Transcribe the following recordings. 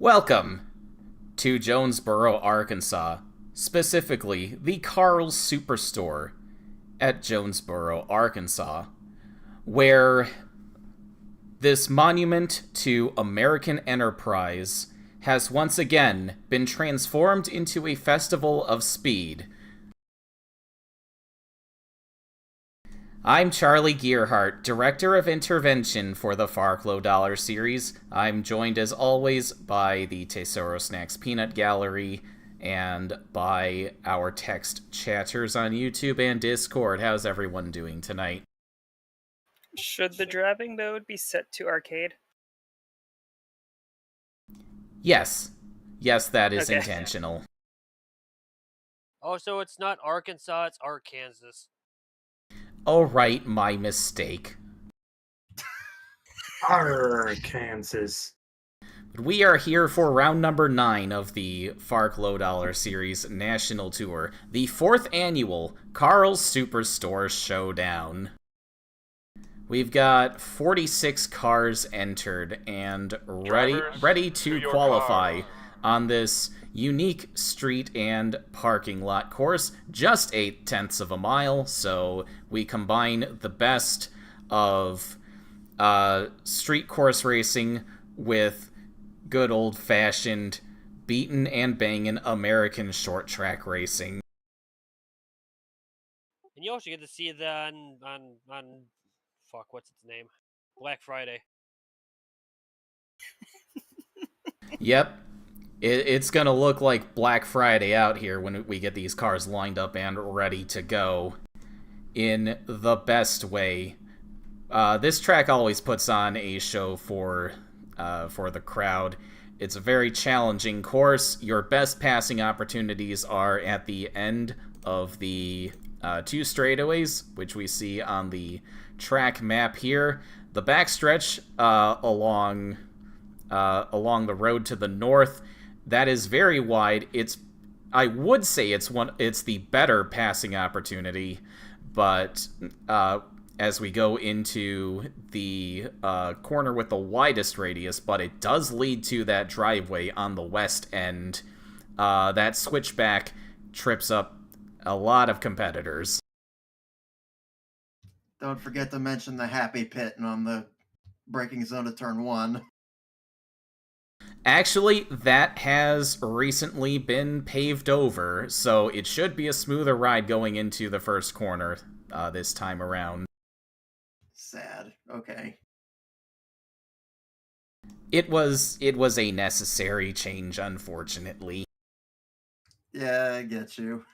Welcome to Jonesboro, Arkansas, specifically the Karl Superstore at Jonesboro, Arkansas, where this monument to American enterprise has once again been transformed into a festival of speed. I'm Charlie Gearhart, Director of Intervention for the FARC Low Dollar series. I'm joined as always by the Tesoro Peanut Gallery and by our text chatters on YouTube and Discord. How's everyone doing tonight? Should the driving mode be set to arcade? Yes. Yes, that is Okay. intentional. Oh, so it's not Arkansas, it's Arkansas. Oh, right, my mistake. Arkansas. We are here for round number 9 of the FARC Low Dollar Series National Tour, the 4th annual Karl Superstore Showdown. We've got 46 cars entered and ready to qualify on this unique street and parking lot course, just 0.8 of a mile, so we combine the best of street course racing with good old-fashioned beaten and bangin' American short track racing. And you also get to see that on fuck, what's its name? Black Friday. Yep. It's gonna look like Black Friday out here when we get these cars lined up and ready to go in the best way. This track always puts on a show for the crowd. It's a very challenging course. Your best passing opportunities are at the end of the 2 straightaways, which we see on the track map here. The backstretch along the road to the north, that is very wide. I would say it's the better passing opportunity, but as we go into the corner with the widest radius, but it does lead to that driveway on the west end. That switchback trips up a lot of competitors. Don't forget to mention the happy pit on the braking zone of turn 1. Actually, that has recently been paved over, so it should be a smoother ride going into the first corner this time around. Sad. Okay. It was a necessary change, unfortunately. Yeah, I get you.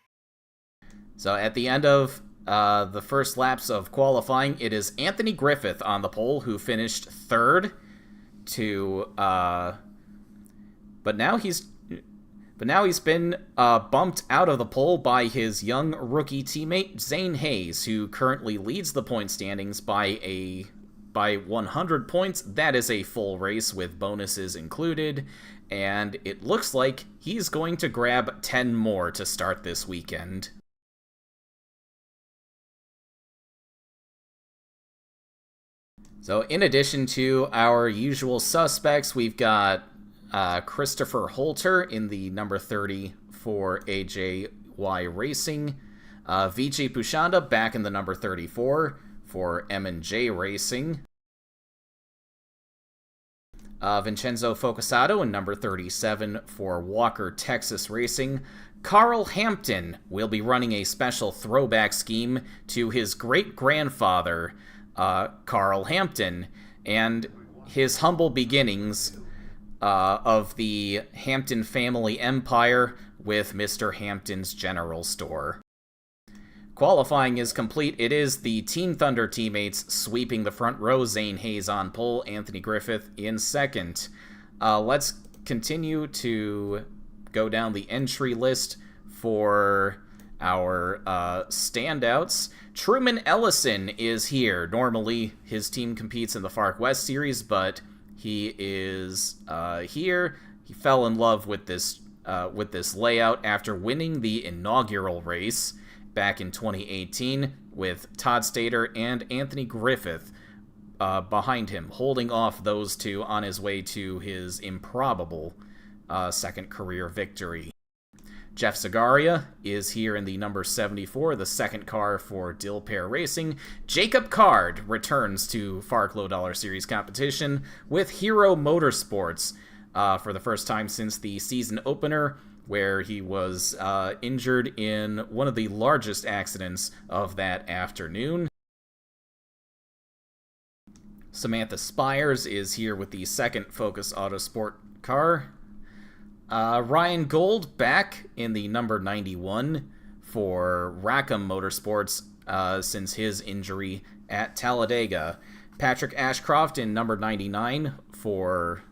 So at the end of the first laps of qualifying, it is Anthony Griffith on the pole, who finished 3rd but now he's been bumped out of the pole by his young rookie teammate Zane Hayes, who currently leads the point standings by 100 points. That is a full race with bonuses included, and it looks like he's going to grab 10 more to start this weekend. So in addition to our usual suspects, we've got Christopher Holter in the number 30 for AJY Racing. Vijay Pushanda back in the number 34 for M&J Racing. Vincenzo Focusato in number 37 for Walker Texas Racing. Carl Hampton will be running a special throwback scheme to his great-grandfather, Carl Hampton, and his humble beginnings of the Hampton family empire with Mr. Hampton's General Store. Qualifying is complete. It is the Team Thunder teammates sweeping the front row. Zane Hayes on pole, Anthony Griffith in 2nd. Let's continue to go down the entry list for our standouts. Truman Ellison is here. Normally, his team competes in the FARC West Series, but he is here. He fell in love with this layout after winning the inaugural race back in 2018 with Todd Stater and Anthony Griffith behind him, holding off those two on his way to his improbable second career victory. Jeff Zagaria is here in the number 74, the second car for Dill Pair Racing. Jacob Card returns to FARC Low Dollar Series competition with Hero Motorsports for the first time since the season opener, where he was injured in one of the largest accidents of that afternoon. Samantha Spires is here with the second Focus Autosport car. Ryan Gold back in the number 91 for Rackham Motorsports since his injury at Talladega. Patrick Ashcroft in number 99 for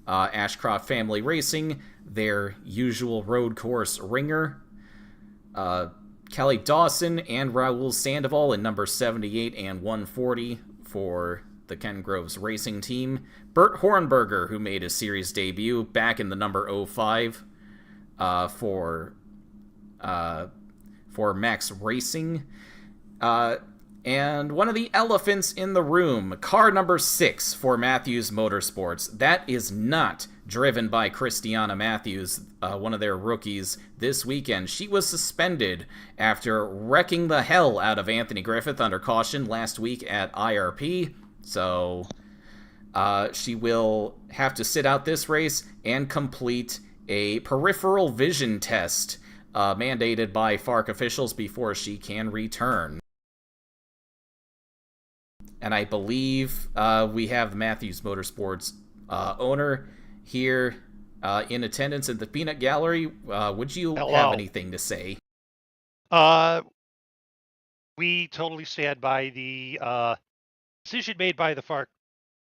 Ashcroft Family Racing, their usual road course ringer. Kelly Dawson and Raul Sandoval in number 78 and 140 for the Ken Groves Racing Team. Bert Hornberger, who made his series debut back in the number 05 for Max Racing. And one of the elephants in the room, car number 6 for Matthews Motorsports. That is not driven by Christiana Matthews, one of their rookies, this weekend. She was suspended after wrecking the hell out of Anthony Griffith under caution last week at IRP. So she will have to sit out this race and complete a peripheral vision test mandated by FARC officials before she can return. And I believe we have the Matthews Motorsports owner here in attendance at the Peanut Gallery. Would you have anything to say? We totally stand by the decision made by the FARC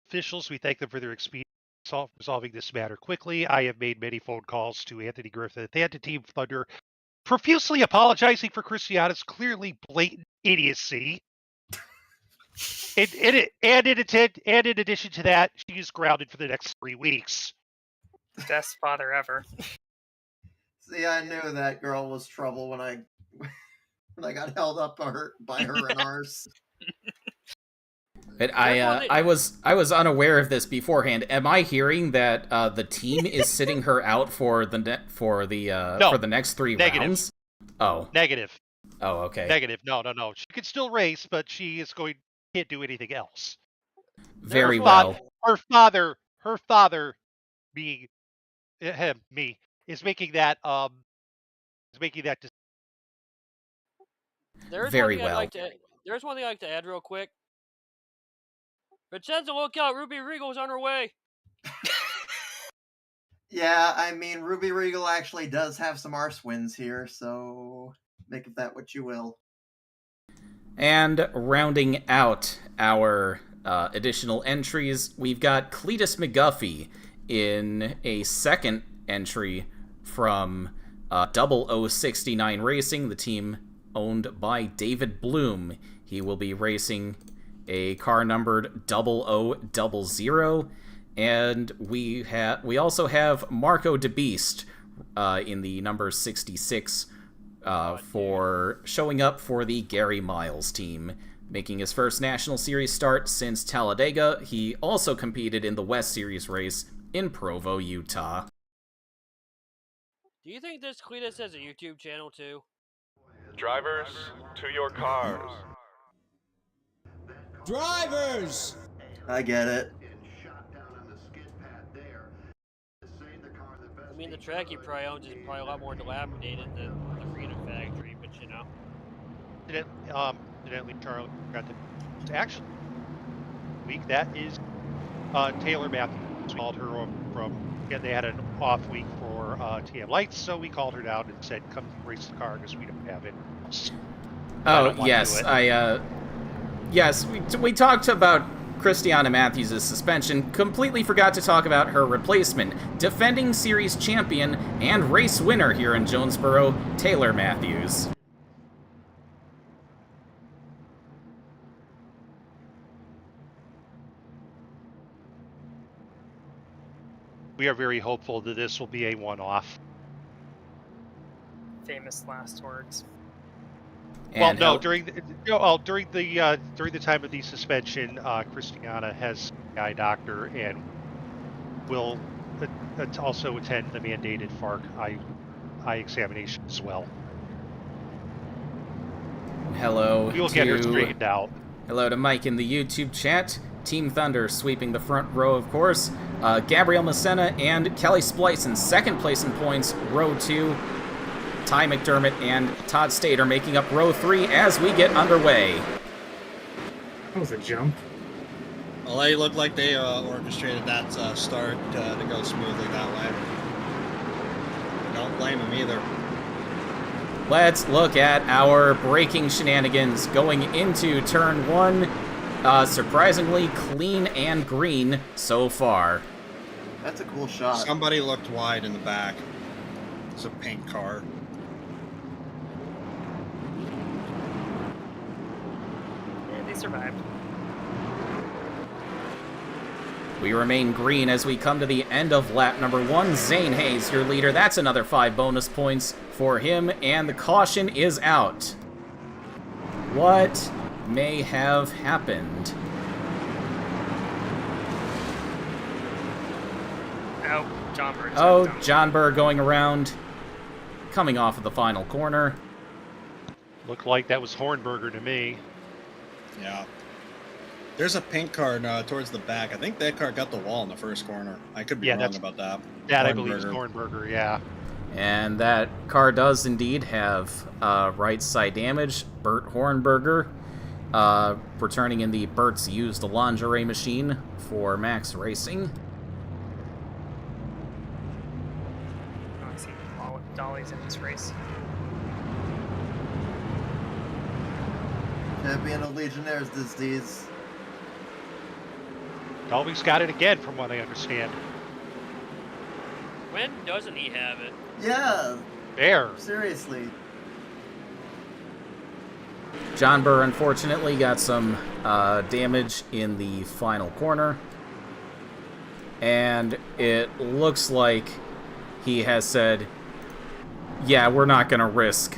officials. We thank them for their expedience resolving this matter quickly. I have made many phone calls to Anthony Griffith and to Team Thunder, profusely apologizing for Christiana's clearly blatant idiocy. And in addition to that, she is grounded for the next 3 weeks. Best father ever. See, I knew that girl was trouble when I got held up by her and ours. But I was unaware of this beforehand. Am I hearing that the team is sitting her out for the next 3 rounds? Oh, Negative. Oh, okay. Negative. No. She can still race, but she can't do anything else. Very well. Her father, being me, is making that decision. Very well. There's one thing I'd like to add real quick. Vincenzo, look out! Ruby Regal's on her way. Yeah, I mean, Ruby Regal actually does have some arse wins here, so make of that what you will. And rounding out our additional entries, we've got Cletus McGuffey in a second entry from 0069 Racing, the team owned by David Bloom. He will be racing a car numbered 0000, and we also have Marco DeBeast in the number 66 for showing up for the Gary Miles team, making his first National Series start since Talladega. He also competed in the West Series race in Provo, Utah. Do you think this Cletus has a YouTube channel too? Drivers, to your cars. Drivers! I get it. I mean, the track he probably owns is probably a lot more dilapidated than the Freedom Factory, but you know. Incidentally, Charlie got to actually week. That is Taylor Matthews. We called her and they had an off week for TM Lights, so we called her down and said, "Come race the car because we don't have it." Oh yes, yes, we talked about Christiana Matthews' suspension, completely forgot to talk about her replacement, defending series champion and race winner here in Jonesboro, Taylor Matthews. We are very hopeful that this will be a one-off. Famous last words. And during the time of the suspension, Christiana has an eye doctor and will also attend the mandated FARC eye examination as well. Hello We will get her to straightened out. hello to Mike in the YouTube chat. Team Thunder sweeping the front row, of course. Gabrielle Messena and Kelly Splice in second place in points. Row 2. Ty McDermott and Todd Stater making up row 3 as we get underway. That was a jump. Well, they look like they orchestrated that start to go smoothly that way. Don't blame them either. Let's look at our braking shenanigans going into turn 1. Surprisingly clean and green so far. That's a cool shot. Somebody looked wide in the back. It's a pink car. Yeah, they survived. We remain green as we come to the end of lap number 1. Zane Hayes, your leader. That's another 5 bonus points for him, and the caution is out. What may have happened? Oh, John Burns. Oh, John Burr going around, coming off of the final corner. Looked like that was Hornberger to me. Yeah. There's a pink car towards the back. I think that car got the wall in the first corner. I could be wrong about that. That I believe is Hornberger, yeah. And that car does indeed have right side damage. Bert Hornberger returning in the Bert's used lingerie machine for Max Racing. Oh, I see Dolly's in this race. Champion of Legionnaires disease. Dolby's got it again, from what I understand. When doesn't he have it? Yeah, There. seriously. John Burr unfortunately got some damage in the final corner. And it looks like he has said, yeah, we're not going to risk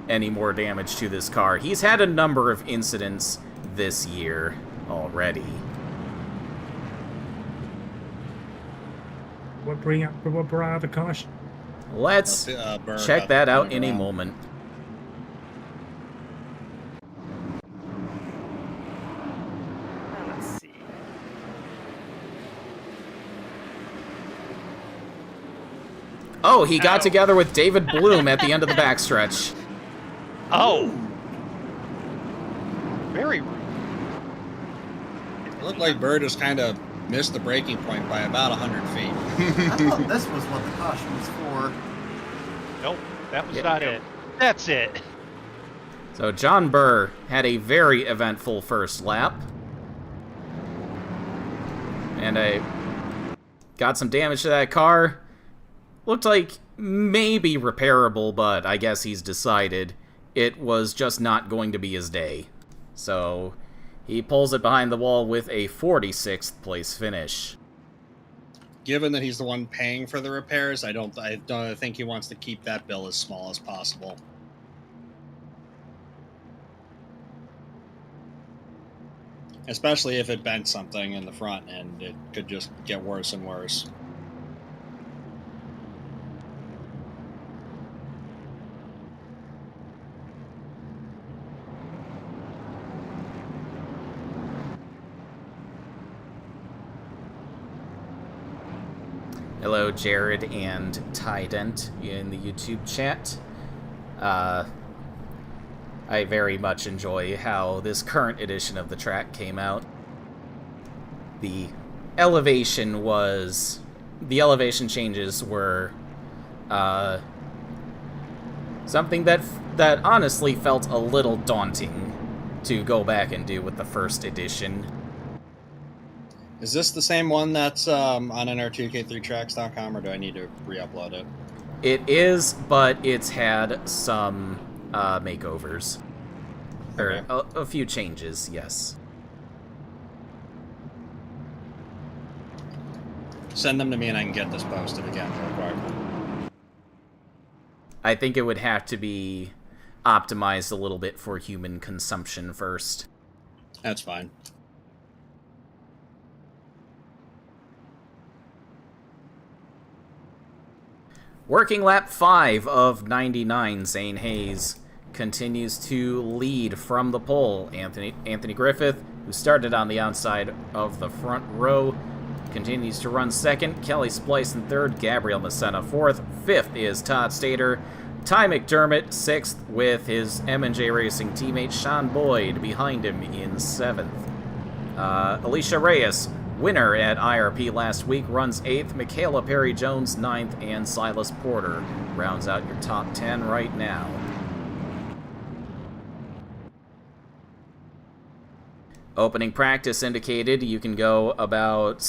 any more damage to this car. He's had a number of incidents this year already. What brought out the caution? Let's Burr check got that out turned in a around. moment. Let's see. Oh, he got Ow. together with David Bloom at the end of the backstretch. Oh! Very rude. It looked like Bird just kind of missed the braking point by about 100 feet. I thought this was what the caution was for. Nope, that was Yeah. not it. That's it. So John Burr had a very eventful first lap. And I got some damage to that car. Looked like maybe repairable, but I guess he's decided it was just not going to be his day. So he pulls it behind the wall with a 46th place finish. Given that he's the one paying for the repairs, I don't think he wants to keep that bill as small as possible. Especially if it bent something in the front, and it could just get worse and worse. Hello, Jared and Ty Dent in the YouTube chat. I very much enjoy how this current edition of the track came out. The elevation changes were something that honestly felt a little daunting to go back and do with the first edition. Is this the same one that's on nr2k3tracks.com, or do I need to re-upload it? It is, but it's had some makeovers. Or Okay. a few changes, yes. Send them to me and I can get this posted again real quick. I think it would have to be optimized a little bit for human consumption first. That's fine. Working lap 5 of 99, Zane Hayes continues to lead from the pole. Anthony Griffith, who started on the outside of the front row, continues to run second. Kelly Splice in third. Gabriel Messena fourth. Fifth is Todd Stater. Ty McDermott sixth, with his M&J Racing teammate Sean Boyd behind him in seventh. Alicia Reyes, winner at IRP last week, runs 8th. Michaela Perry-Jones 9th, and Silas Porter rounds out your top 10 right now. Opening practice indicated you can go about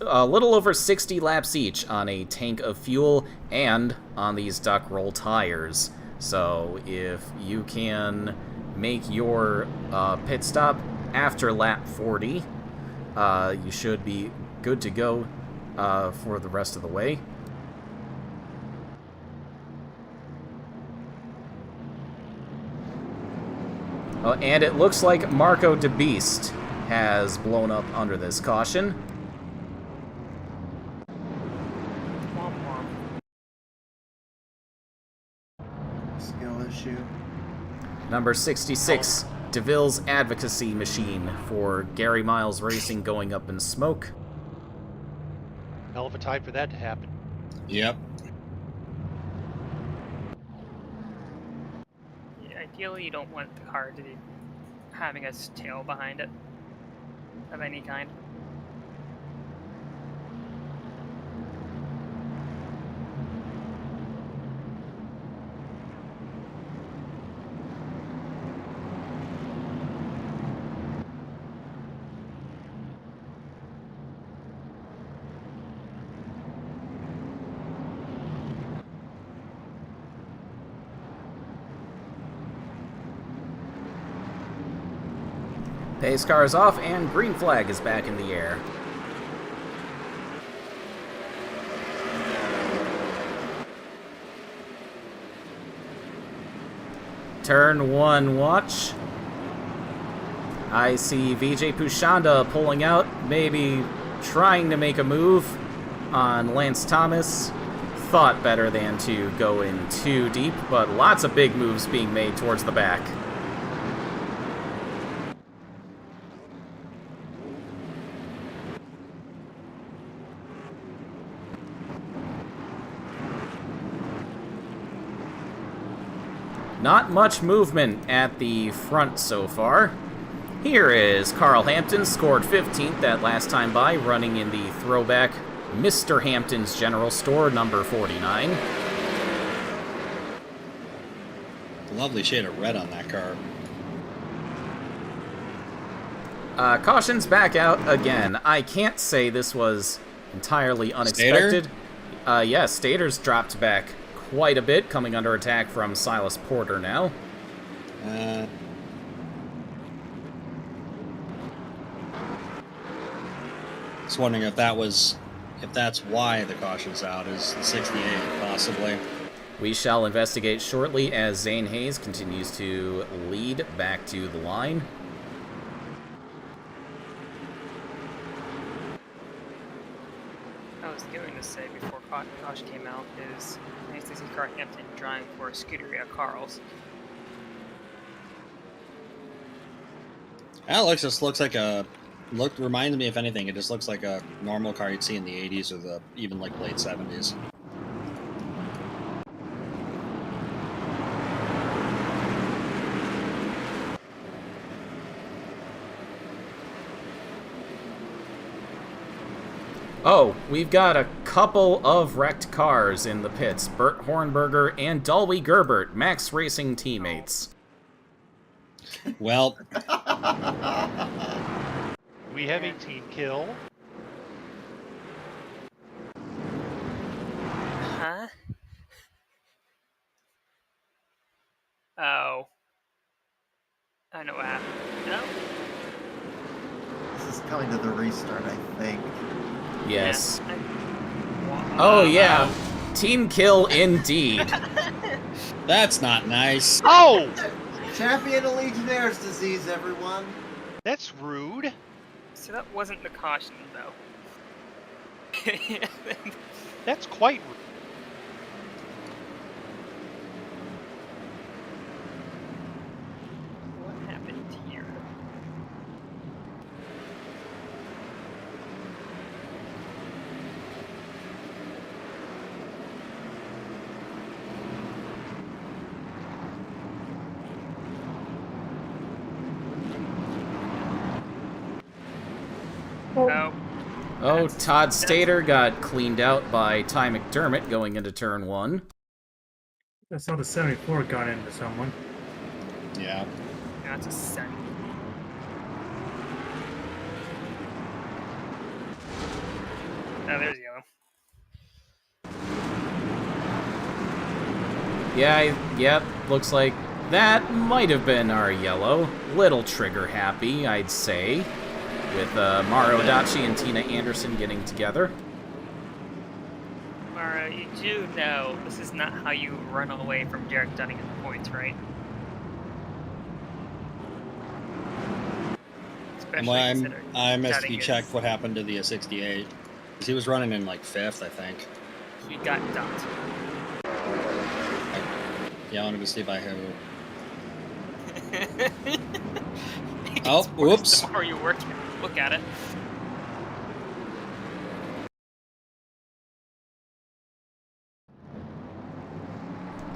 a little over 60 laps each on a tank of fuel and on these duck roll tires. So if you can make your pit stop after lap 40, you should be good to go for the rest of the way. And it looks like Marco DeBeast has blown up under this caution. Skill issue. Number 66, DeVille's Advocacy Machine for Gary Miles Racing going up in smoke. Hell of a time for that to happen. Yep. Ideally, you don't want the car to be having a tail behind it of any kind. Pace car is off, and green flag is back in the air. Turn 1 watch. I see Vijay Pushanda pulling out, maybe trying to make a move on Lance Thomas. Thought better than to go in too deep, but lots of big moves being made towards the back. Not much movement at the front so far. Here is Karl Hampton, scored 15th that last time by, running in the throwback Mr. Hampton's General Store, number 49. Lovely shade of red on that car. Caution's back out again. I can't say this was entirely unexpected. Stater? Yes, Stater's dropped back quite a bit, coming under attack from Silas Porter now. Just wondering if that's why the caution's out, is the 68 possibly. We shall investigate shortly as Zane Hayes continues to lead back to the line. I was going to say before caution came out is nice to see Karl Hampton driving for Scuderia Karl's. That just looks like reminds me, if anything, it just looks like a normal car you'd see in the 80s or even like late 70s. Oh, we've got a couple of wrecked cars in the pits. Bert Hornberger and Dalby Gerbert, Max Racing teammates. Well, we have a team kill. Huh? Oh. I know what happened. No? This is kind of the restart, I think. Yes. Yeah, Oh, yeah. Team kill indeed. that's not nice. Oh! Champion of Legionnaire's disease, everyone. That's rude. So that wasn't the caution, though. That's quite rude. Oh, Oh, That's- Todd Stater got cleaned out by Ty McDermott going into turn 1. I saw the 74 got into someone. Yeah. that's a 7. Oh, there's yellow. Yep, looks like that might have been our yellow. Little trigger happy, I'd say, with Mario Dachi and Tina Anderson getting together. Mara, you do know this is not how you run away from Derek Dunning in the points, right? Especially Well, considering I missed. Dunning You is- checked what happened to the 68. 'Cause he was running in like 5th, I think. He got dumped. Yeah, I wanted to see if I have. It Oh, gets worse whoops. The more you look at it.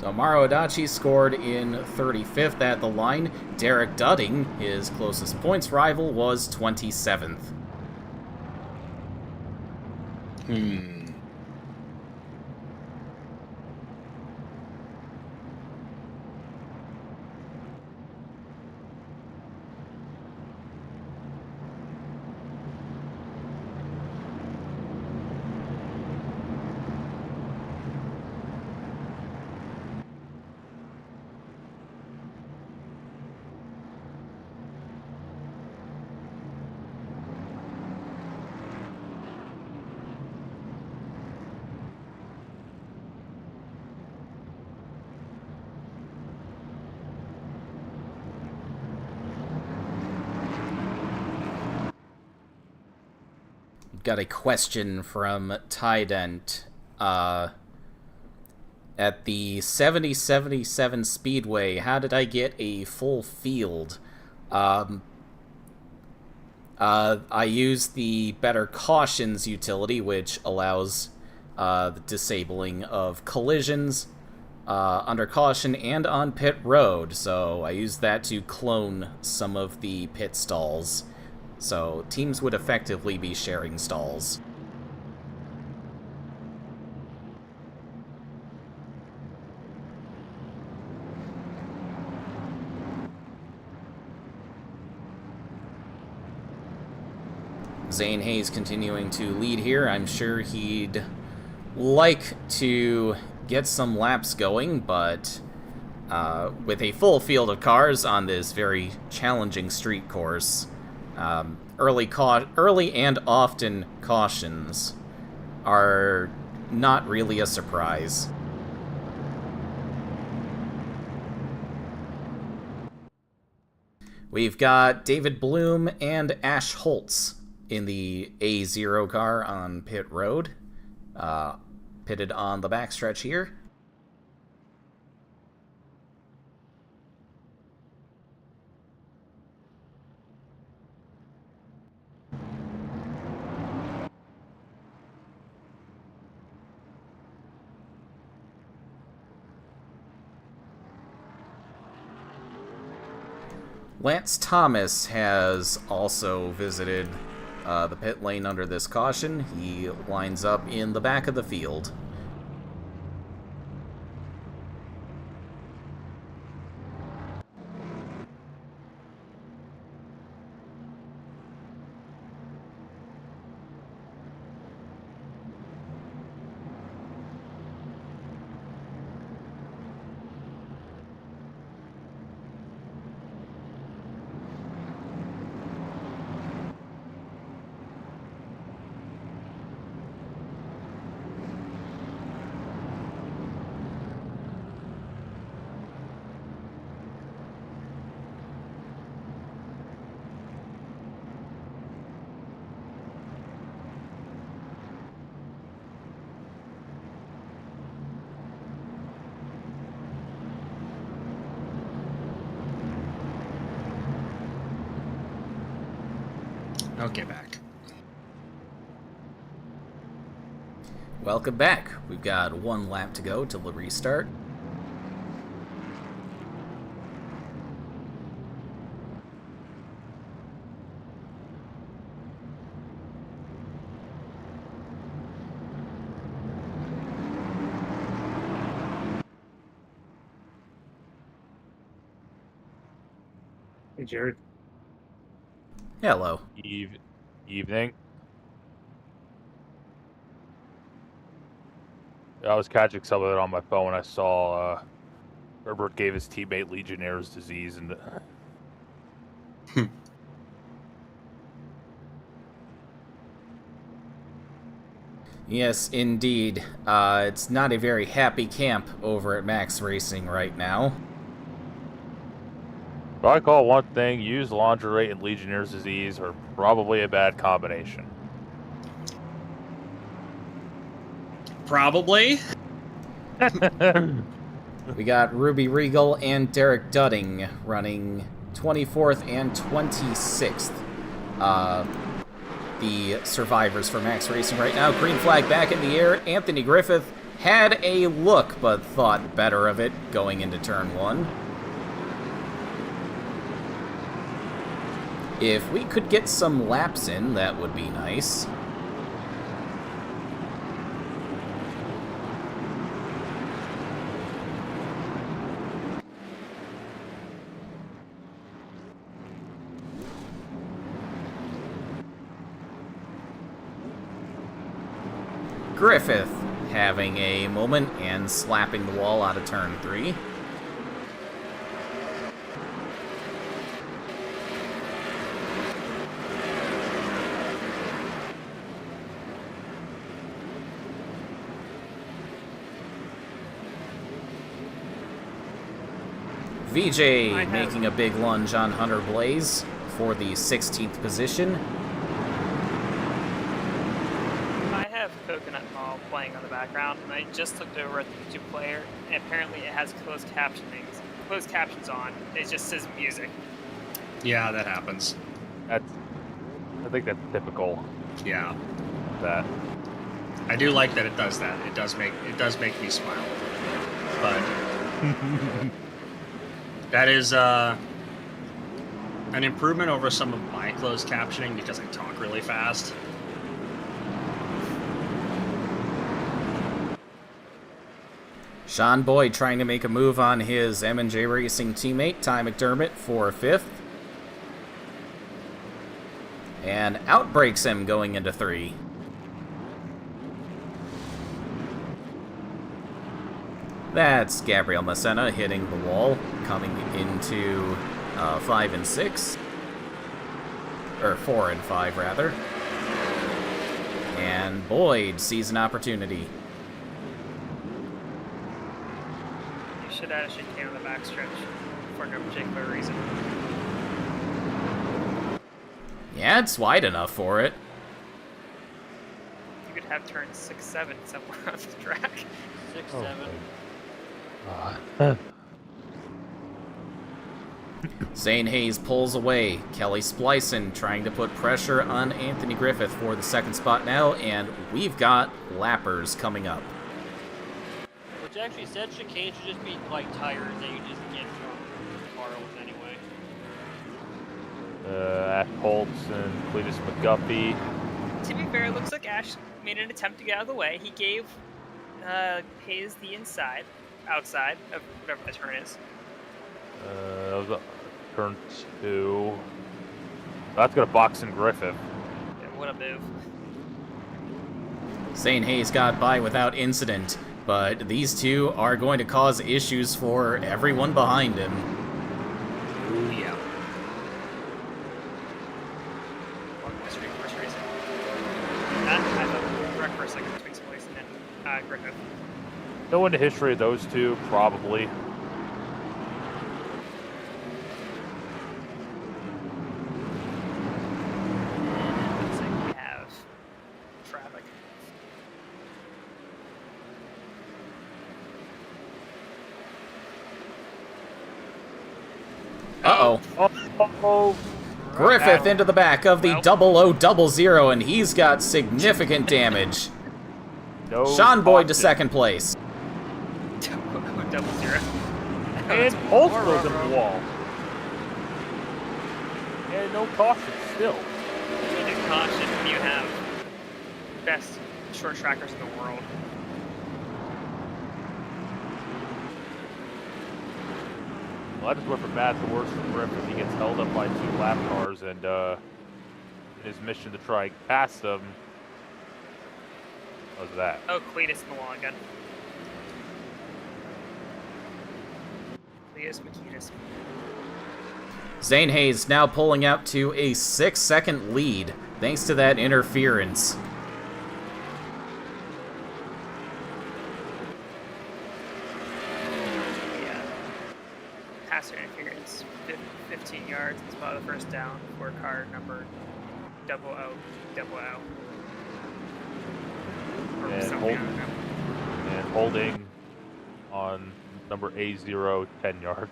So Mario Adachi scored in 35th at the line. Derek Dudding, his closest points rival, was 27th. Got a question from Tident. At the 7077 Speedway, how did I get a full field? I used the Better Cautions utility, which allows the disabling of collisions under caution and on pit road. So I used that to clone some of the pit stalls. So teams would effectively be sharing stalls. Zane Hayes continuing to lead here. I'm sure he'd like to get some laps going, but with a full field of cars on this very challenging street course, early and often cautions are not really a surprise. We've got David Bloom and Ash Holtz in the A0 car on pit road, pitted on the backstretch here. Lance Thomas has also visited the pit lane under this caution. He lines up in the back of the field. Okay, back. Welcome back. We've got one lap to go till the restart. Hey, Jared. Hello. Evening. I was catching some of it on my phone. I saw Herbert gave his teammate Legionnaire's disease, and Yes, indeed. It's not a very happy camp over at Max Racing right now. if I call one thing, used lingerie and Legionnaire's disease are probably a bad combination. Probably. We got Ruby Regal and Derek Dudding running 24th and 26th. The survivors for Max Racing right now. Green flag back in the air. Anthony Griffith had a look, but thought better of it going into turn 1. If we could get some laps in, that would be nice. Griffith having a moment and slapping the wall out of turn 3. VJ making a big lunge on Hunter Blaze for the 16th position. Coconut Mall playing on the background, and I just looked over at the YouTube player, and apparently it has closed captions on. It just says music. Yeah, that happens. I think that's typical. Yeah. That. I do like that it does that. It does make me smile. But that is an improvement over some of my closed captioning because I talk really fast. Sean Boyd trying to make a move on his M&J Racing teammate, Ty McDermott, for 5th. And outbreaks him going into 3. That's Gabriel Messena hitting the wall, coming into 5 and 6. Or 4 and 5, rather. And Boyd sees an opportunity. Should add a chicane on the backstretch for no particular reason. Yeah, it's wide enough for it. You could have turn 6-7 somewhere on the track. 6-7. Zane Hayes pulls away. Kelly Splicin trying to put pressure on Anthony Griffith for the 2nd spot now, and we've got lappers coming up. Which actually said chicane should just be like tires that you just get from Karl's anyway. Ash Holtz and Cletus McGuffey. To be fair, it looks like Ash made an attempt to get out of the way. He gave Hayes the outside of whatever the turn is. That was turn 2. That's gonna box in Griffith. Yeah, what a move. Zane Hayes got by without incident, but these two are going to cause issues for everyone behind him. Ooh, yeah. I thought wreck for a second between Splice and Griffith. Knowing the history of those two, probably. Looks like we have traffic. Uh-oh. Oh. Griffith into the back of the 0000, and he's got significant damage. No Sean Boyd to caution. 2nd place. 0-0. And Holtz goes in the wall. And no caution still. You need a caution when you have the best short trackers in the world. Well, I just went from bad to worse for him because he gets held up by 2 lap cars, and in his mission to try and pass them, what was that? Oh, Cletus in the wall again. Cletus Makitas. Zane Hayes now pulling out to a 6-second lead, thanks to that interference. Yeah. Passer interference. 15 yards. It's about the first down for car number 0000. Or And something, I don't know. And holding on number A0, 10 yard.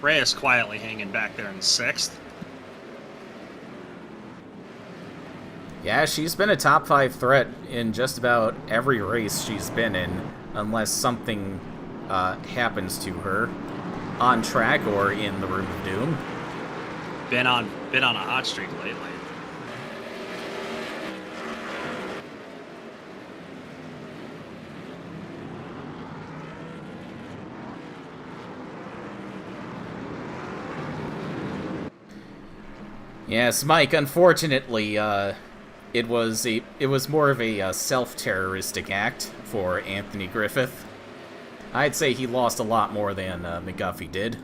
Reyes quietly hanging back there in 6th. Yeah, she's been a top 5 threat in just about every race she's been in, unless something happens to her on track or in the Room of Doom. Been on a hot streak lately. Yes, Mike, unfortunately, it was more of a self-terroristic act for Anthony Griffith. I'd say he lost a lot more than McGuffey did.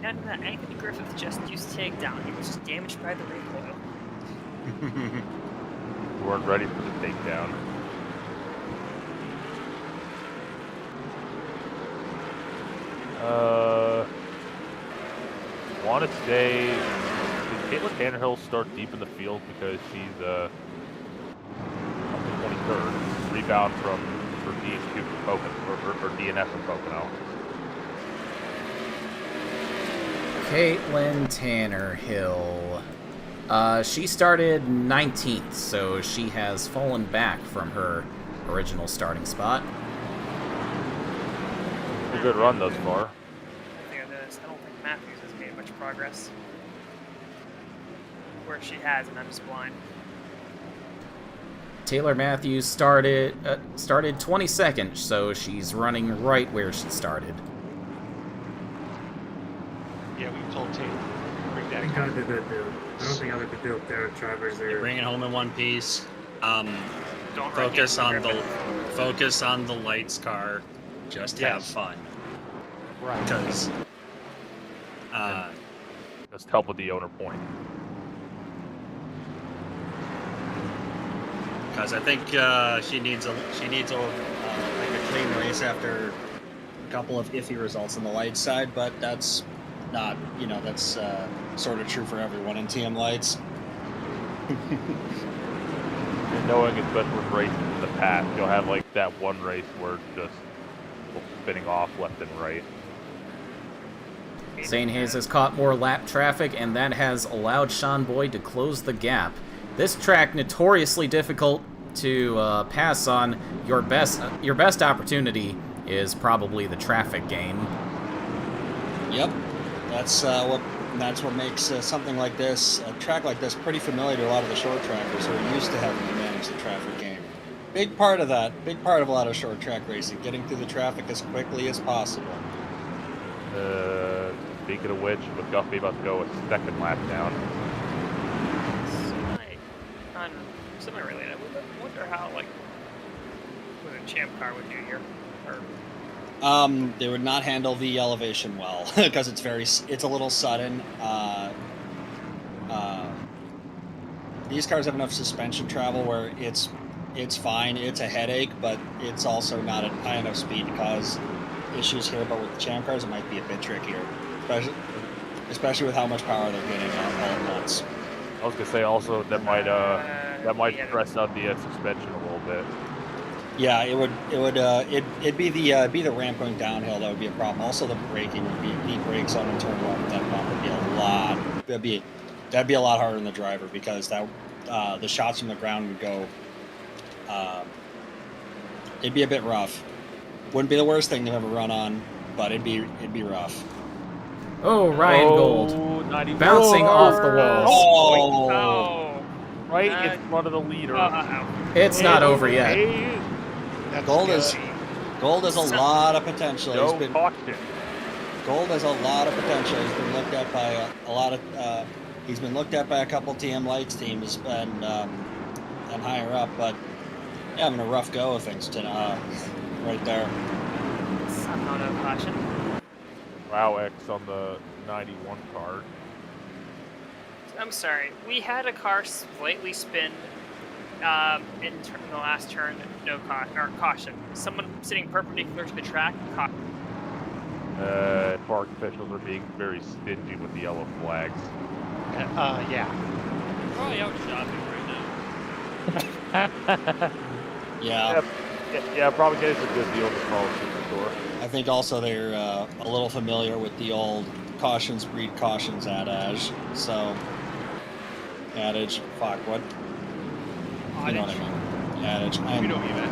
And Anthony Griffith just used takedown. He was just damaged by the recoil. We weren't ready for the takedown. Want to say, did Caitlin Tannehill start deep in the field because she's up to 23rd? Rebound from her DNF from Pocono, or DNF from Pocono. Caitlin Tannehill. She started 19th, so she has fallen back from her original starting spot. A good run thus far. I don't think Matthews has made much progress. Where she has, and I'm just blind. Taylor Matthews started 22nd, so she's running right where she started. Yeah, we told Tate to bring that I think other could do. I don't think other could do if their drivers They are. bring it home in one piece. Don't Focus run on Anthony the Griffith. focus on the lights car. Just have Yes. fun. Right. Because Just help with the owner point. I think she needs a like a clean race after a couple of iffy results on the light side, but that's not, that's sort of true for everyone in TM lights. And knowing it's been with races in the past, you'll have like that one race where it's just spinning off left and right. Zane Hayes has caught more lap traffic, and that has allowed Sean Boyd to close the gap. This track notoriously difficult to pass on. Your best opportunity is probably the traffic game. Yep, that's what makes something like this, a track like this, pretty familiar to a lot of the short trackers who are used to having to manage the traffic game. Big part of a lot of short track racing, getting through the traffic as quickly as possible. Speaking of which, McGuffey about to go a second lap down. Semi-related. I wonder how, what a champ car would do here. Or They would not handle the elevation well because it's a little sudden. These cars have enough suspension travel where it's fine. It's a headache, but it's also not at high enough speed to cause issues here. But with the champ cars, it might be a bit trickier, especially with how much power they're getting all at once. I was gonna say also that might stress out the suspension a little bit. Yeah, it'd be the ramp going downhill that would be a problem. Also, the braking would be the brake zone in turn one with that bump would be a lot. That'd be a lot harder on the driver because the shots from the ground would go. It'd be a bit rough. Wouldn't be the worst thing to ever run on, but it'd be rough. Oh, Ryan Gold 94. bouncing off the walls. Oh! Right in front of the leader. It's not over yet. Gold has a lot of potential. No He's been, caution. Gold has a lot of potential. He's been looked at by a lot of. He's been looked at by a couple TM Lights teams and higher up, but having a rough go of things right there. Somehow no caution. Wow, X on the 91 car. I'm sorry. We had a car slightly spin in the last turn. No caution. Someone sitting perpendicular to the track. Caution. FARC officials are being very stingy with the yellow flags. Yeah. Probably out shopping right now. Yeah. Yeah, probably getting a good deal at the Karl Superstore. I think also they're a little familiar with the old cautions breed cautions adage. Fuck, what? You know what I mean. Adage. You know what you meant.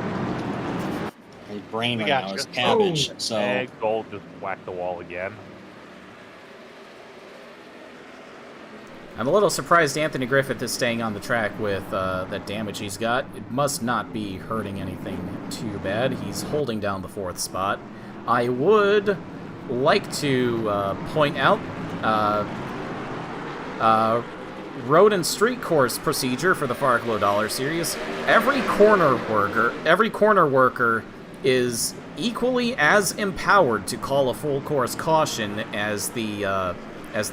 My brain right Gotcha. now is cabbage. Oh. So And Gold just whacked the wall again. I'm a little surprised Anthony Griffith is staying on the track with that damage he's got. It must not be hurting anything too bad. He's holding down the 4th spot. I would like to point out road and street course procedure for the FARC Low Dollar Series. Every corner worker is equally as empowered to call a full course caution as the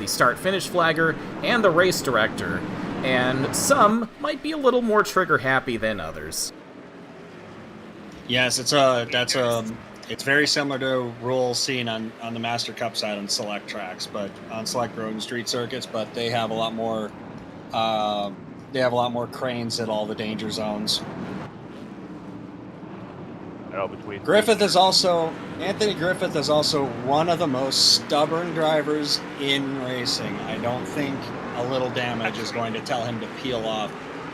start-finish flagger and the race director, and some might be a little more trigger-happy than others. yes, it's very similar to rules seen on the Master Cup side on select tracks, but on select road and street circuits. But they have a lot more. They have a lot more cranes at all the danger zones. Between Anthony Griffith is also one of the most stubborn drivers in racing. I don't think a little damage is going to tell him to peel off.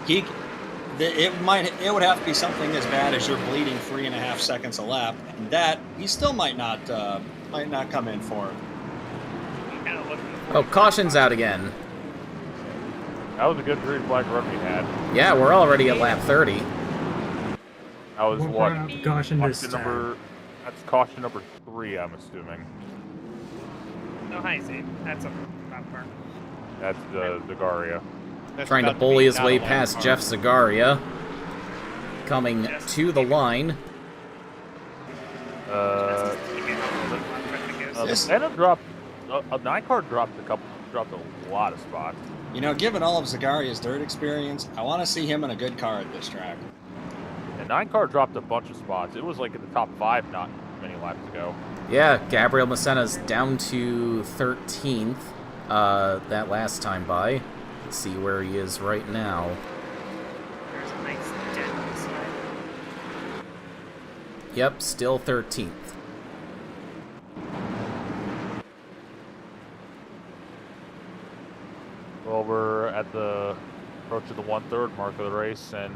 It would have to be something as bad as you're bleeding 3.5 seconds a lap, and that he still might not come in for. Oh, caution's out again. That was a good green flag run we had. Yeah, we're already at lap 30. That was what? Caution this time. That's caution number 3, I'm assuming. No high seat. That's a bumper. That's the Zagaria. That's Trying to about bully be his not way a long past car. Jeff Zagaria. Coming to the line. The Phantom dropped. A 9 car dropped a lot of spots. You know, given all of Zagaria's dirt experience, I want to see him in a good car at this track. The 9 car dropped a bunch of spots. It was like in the top 5 not many laps ago. Yeah, Gabriel Massena's down to 13th that last time by. Let's see where he is right now. There's a nice dent on the side. Yep, still 13th. Well, we're at the approach of the 1/3 mark of the race, and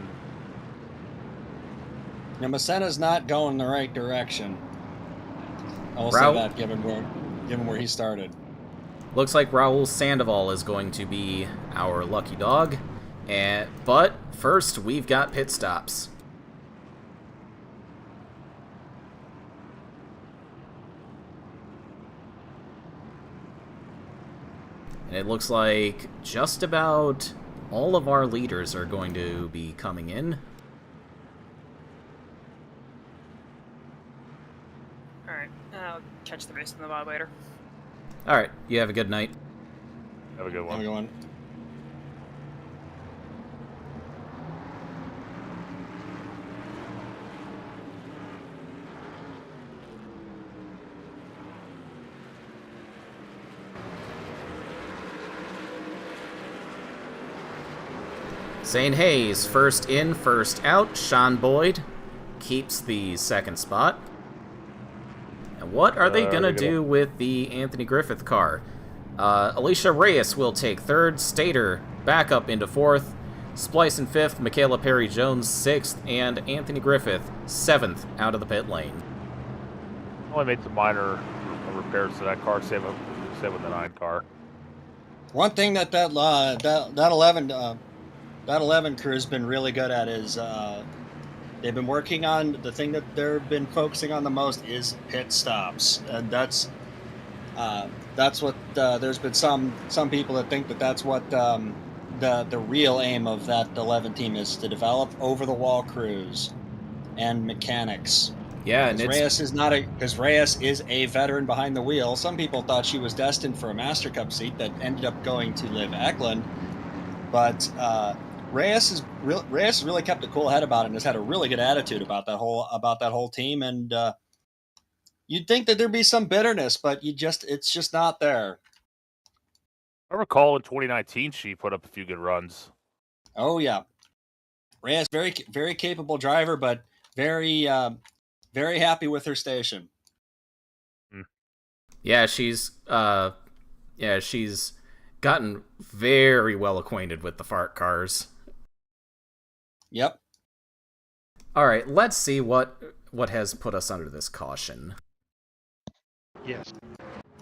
Now, Massena's not going the right direction. I will Raul- say that, given where he started. Looks like Raul Sandoval is going to be our lucky dog. But first, we've got pit stops. And it looks like just about all of our leaders are going to be coming in. Alright, I'll catch the race in the mod later. Alright, you have a good night. have a good one. Have a good one. Zane Hayes, first in, first out. Sean Boyd keeps the second spot. And what are they going to do with the Anthony Griffith car? Alicia Reyes will take third. Stater back up into fourth. Splice in fifth. Michaela Perry-Jones sixth. And Anthony Griffith seventh out of the pit lane. Only made some minor repairs to that car, same with the 9 car. One thing that 11 crew has been really good at is They've been working on the thing that they've been focusing on the most is pit stops, and that's what there's been some people that think that that's what the real aim of that 11 team is, to develop over the wall crews and mechanics. Yeah, and because Reyes is a veteran behind the wheel. Some people thought she was destined for a Master Cup seat that ended up going to Liv Eklund, but Reyes has really kept a cool head about it and has had a really good attitude about that whole team. And you'd think that there'd be some bitterness, but it's just not there. I recall in 2019 she put up a few good runs. Oh yeah, Reyes, very very capable driver, but very very happy with her station. Yeah, she's gotten very well acquainted with the FARC cars. Yep. All right, let's see what has put us under this caution. Yes.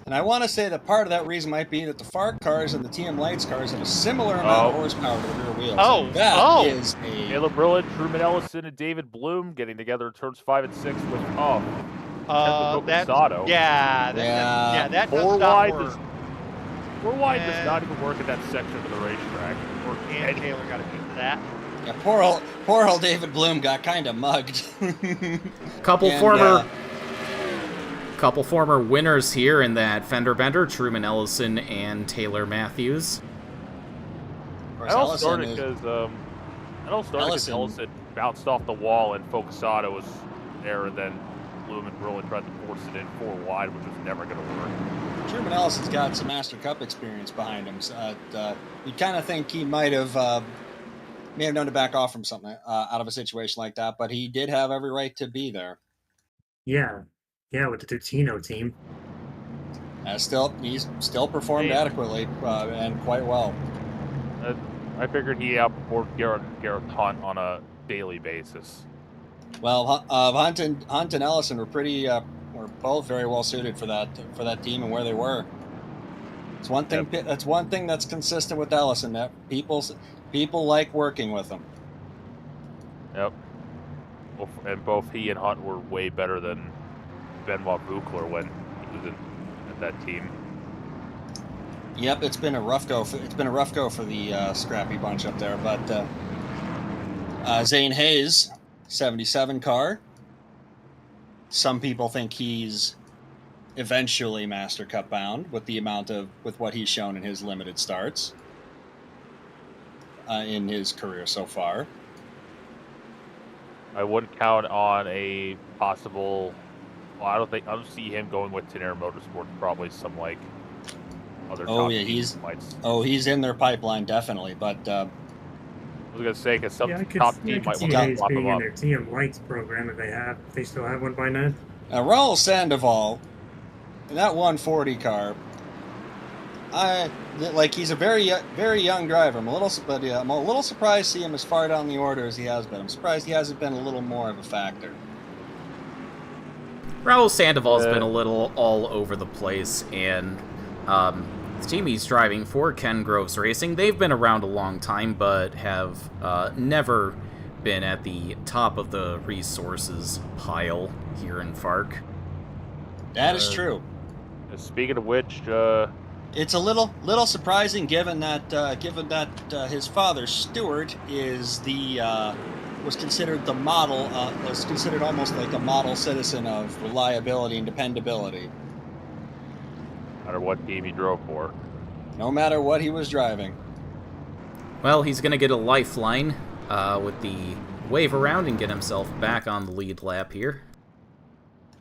And I want to say that part of that reason might be that the FARC cars and the TM Lights cars have a similar amount of horsepower to the rear wheels. That is a... Taylor Brillant, Truman Ellison, and David Bloom getting together in turns 5 and 6 with that does four not wide work. Four wide does not even work at that section of the racetrack. And Taylor got a piece of that. Yeah, poor old David Bloom got kind of mugged. Couple former winners here in that fender bender, Truman Ellison and Taylor Matthews. It all started because Ellison bounced off the wall and Focusado was there, and then Bloom and Brillant tried to force it in 4 wide, which was never going to work. Truman Ellison's got some Master Cup experience behind him. So, you'd kind of think he may have known to back off from something out of a situation like that, but he did have every right to be there. Yeah, with the Tutino team. He's still performed adequately and quite well. I figured he outperformed Garrett Hunt on a daily basis. Well, Hunt and Ellison were both very well suited for that team and where they were. It's one thing. Yep. That's one thing that's consistent with Ellison. That people like working with him. Yep. And both he and Hunt were way better than Benoit Buchler when he was in that team. Yep, it's been a rough go for the scrappy bunch up there. But Zane Hayes, 77 car. Some people think he's eventually Master Cup bound with what he's shown in his limited starts in his career so far. I wouldn't count on a possible. Well, I don't see him going with Tenere Motorsports. Probably some like other. He's in their pipeline definitely, but. I was gonna say because some top team might want to swap him him up. In their TM Lights program if they still have one by now. Raul Sandoval, in that 140 car, he's a very very young driver. I'm a little surprised to see him as far down the order as he has been. I'm surprised he hasn't been a little more of a factor. Raul Sandoval's been a little all over the place, and the team he's driving for, Ken Groves Racing, they've been around a long time, but have never been at the top of the resources pile here in FARC. That is true. Speaking of which, it's a little surprising given that his father Stuart is was considered the model, was considered almost like a model citizen of reliability and dependability. No matter what team he drove for. No matter what he was driving. Well, he's going to get a lifeline with the wave around and get himself back on the lead lap here.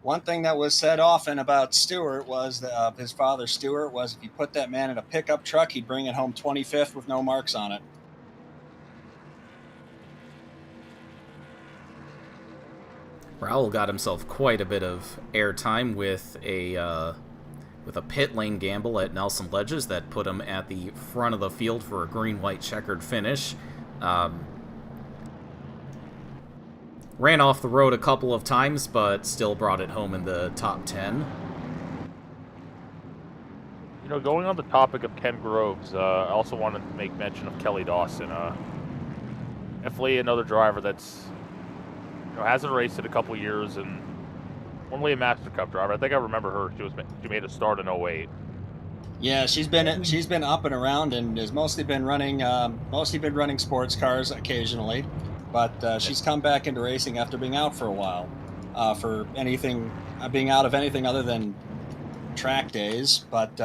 One thing that was said often about Stewart was that his father Stewart was if you put that man in a pickup truck, he'd bring it home 25th with no marks on it. Raul got himself quite a bit of airtime with a pit lane gamble at Nelson Ledges that put him at the front of the field for a green-white checkered finish. Ran off the road a couple of times, but still brought it home in the top 10. You know, going on the topic of Ken Groves, I also wanted to make mention of Kelly Dawson. Definitely another driver that's hasn't raced in a couple years, and only a Master Cup driver. I think I remember her. She made a start in 08. Yeah, she's been up and around and has mostly been running sports cars occasionally, but she's come back into racing after being out for a while, being out of anything other than track days, but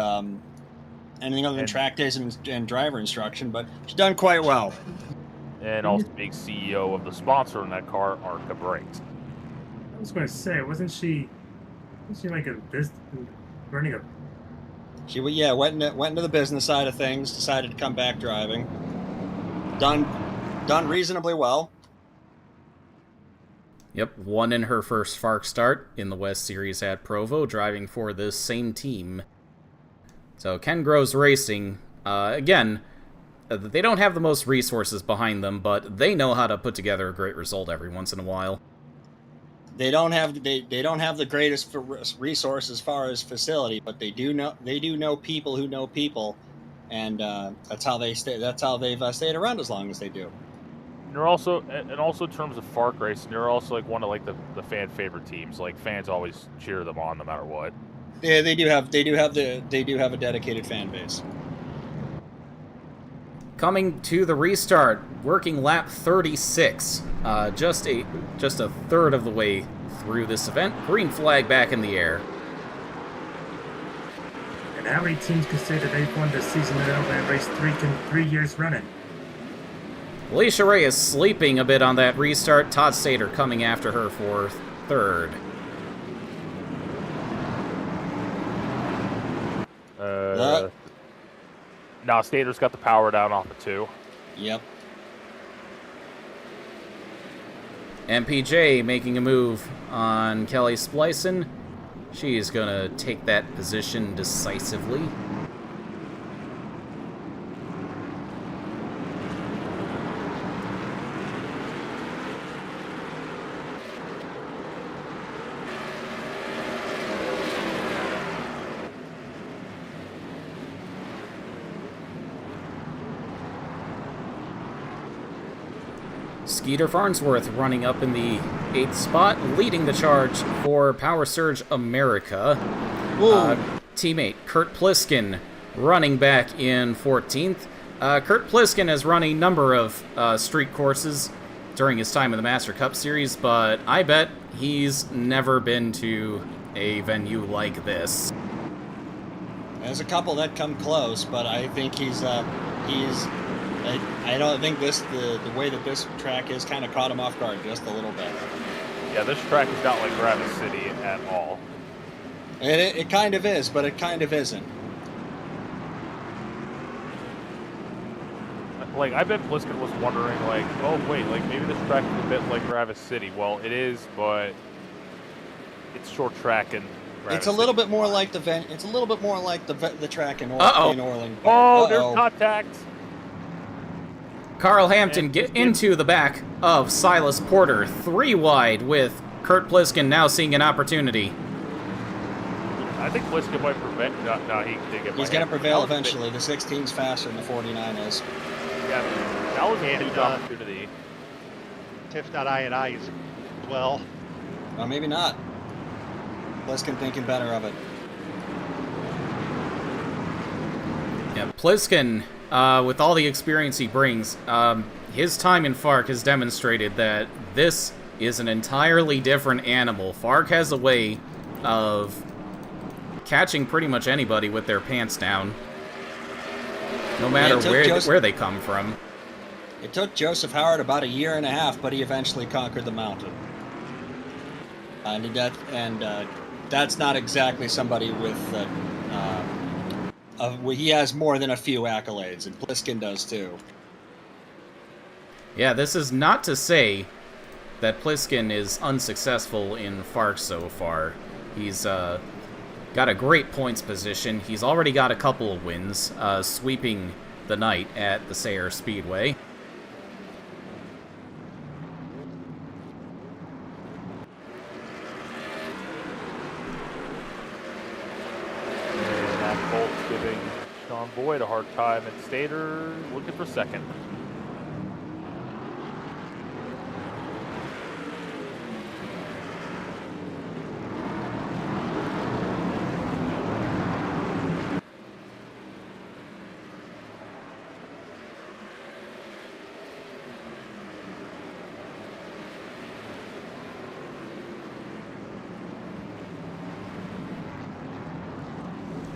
anything other than track days and driver instruction. But she's done quite well. And also being CEO of the sponsor in that car, Arca Brakes. I was going to say, wasn't she like running a? She went into the business side of things, decided to come back driving. Done reasonably well. Yep, won in her first FARC start in the West Series at Provo, driving for this same team. So Ken Groves Racing, again, they don't have the most resources behind them, but they know how to put together a great result every once in a while. They don't have the greatest resource as far as facility, but they do know people who know people, and that's how they've stayed around as long as they do. And they're also in terms of FARC racing, they're also like one of like the fan favorite teams. Like fans always cheer them on no matter what. Yeah, they do have a dedicated fan base. Coming to the restart, working lap 36, just a third of the way through this event. Green flag back in the air. And how many teams can say that they've won this season in and raced 3 years running? Alicia Ray is sleeping a bit on that restart. Todd Stater coming after her for third. Now Stater's got the power down off of 2. Yep. MPJ making a move on Kelly Splicin. She's gonna take that position decisively. Skeeter Farnsworth running up in the 8th spot, leading the charge for Power Surge America. Teammate Kurt Pliskin running back in 14th. Kurt Pliskin has run a number of street courses during his time in the Master Cup Series, but I bet he's never been to a venue like this. There's a couple that come close, but I think I don't think the way that this track is kind of caught him off guard just a little bit. Yeah, this track is not like Gravis City at all. It kind of is, but it kind of isn't. Like, I bet Pliskin was wondering, like, oh wait, like maybe this track is a bit like Gravis City. Well, it is, but it's short track and. It's a little bit more like the track in Orland. Oh, there's contact. Karl Hampton get into the back of Silas Porter, 3 wide, with Kurt Pliskin now seeing an opportunity. I think Pliskin might prevent. No, he's going to prevail eventually. The 16's faster than the 49 is. Yeah, that was a huge opportunity. Tiff.I as well. Well, maybe not. Pliskin thinking better of it. Yeah, Pliskin, with all the experience he brings, his time in FARC has demonstrated that this is an entirely different animal. FARC has a way of catching pretty much anybody with their pants down, no matter where they come from. It took Joseph Howard about 1.5 years, but he eventually conquered the mountain. That's not exactly somebody with... he has more than a few accolades, and Pliskin does too. Yeah, this is not to say that Pliskin is unsuccessful in FARC so far. He's got a great points position. He's already got a couple of wins, sweeping the night at the Sayre Speedway. Giving Sean Boyd a hard time, and Stater looking for second.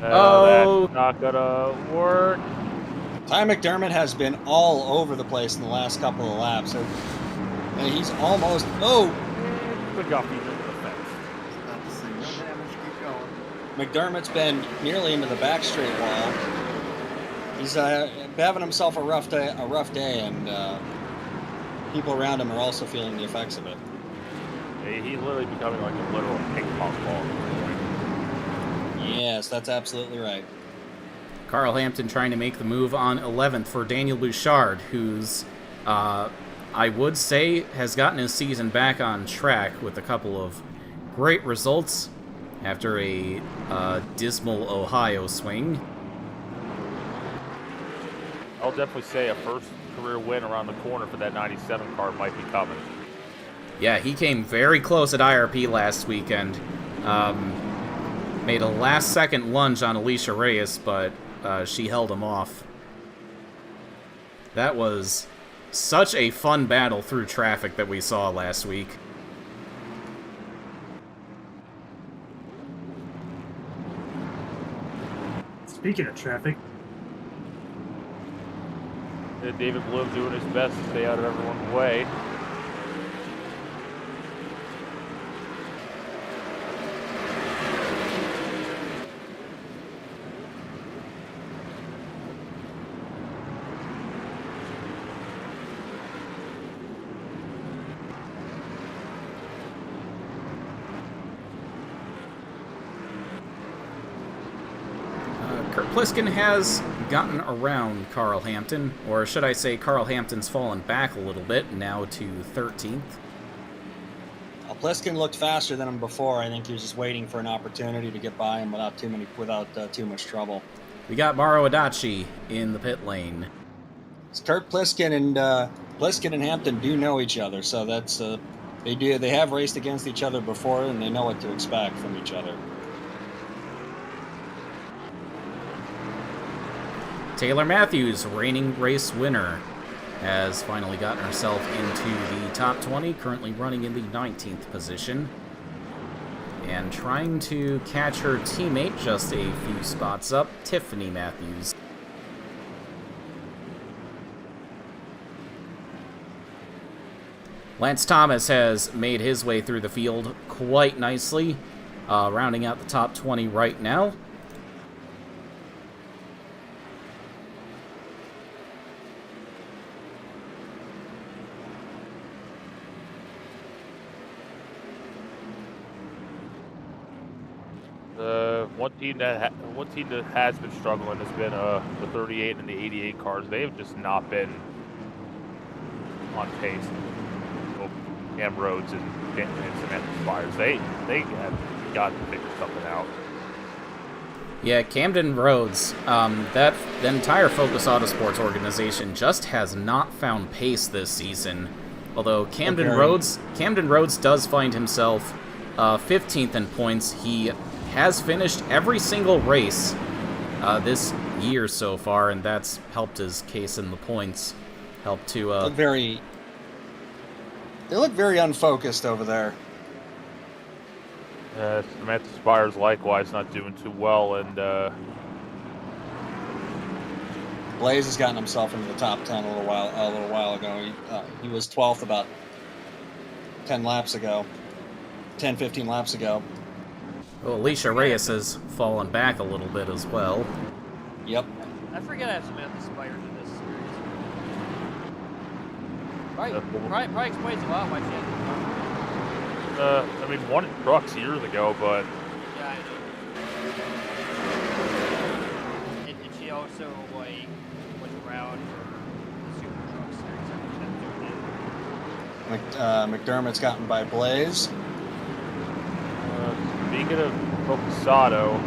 Oh. That's not gonna work. Ty McDermott has been all over the place in the last couple of laps. And he's almost. Oh! Good job, he's into the fence. About to say, no damage, keep going. McDermott's been nearly into the back straight wall. He's having himself a rough day, and people around him are also feeling the effects of it. He's literally becoming like a literal ping pong ball. Yes, that's absolutely right. Karl Hampton trying to make the move on 11th for Daniel Bouchard, who's, I would say, has gotten his season back on track with a couple of great results after a dismal Ohio swing. I'll definitely say a first career win around the corner for that 97 car might be coming. Yeah, he came very close at IRP last weekend. Made a last-second lunge on Alicia Reyes, but she held him off. That was such a fun battle through traffic that we saw last week. Speaking of traffic, David Bloom doing his best to stay out of everyone's way. Kurt Pliskin has gotten around Karl Hampton, or should I say Karl Hampton's fallen back a little bit, now to 13th. Well, Pliskin looked faster than him before. I think he was just waiting for an opportunity to get by him without too much trouble. We got Mauro Adachi in the pit lane. It's Kurt Pliskin and Hampton do know each other, so that's they have raced against each other before, and they know what to expect from each other. Taylor Matthews, reigning race winner, has finally gotten herself into the top 20, currently running in the 19th position. And trying to catch her teammate just a few spots up, Tiffany Matthews. Lance Thomas has made his way through the field quite nicely, rounding out the top 20 right now. One team that has been struggling has been the 38 and the 88 cars. They've just not been on pace. Cam Rhodes and Samantha Spires, they have got to figure something out. Yeah, Camden Rhodes, the entire Focus Autosports organization just has not found pace this season. Although Camden Rhodes does find himself 15th in points. He has finished every single race this year so far, and that's helped his case in the points. Helped to They look very unfocused over there. Samantha Spires likewise not doing too well, and Blaze has gotten himself into the top 10 a little while ago. He was 12th about 15 laps ago. Well, Alicia Reyes has fallen back a little bit as well. Yep. I forget I have Samantha Spires in this series. Probably explains a lot why she hasn't. I mean, won in trucks years ago, but Yeah, I know. And she also was around for the Super Truck series. McDermott's gotten by Blaze. speaking of Focusado,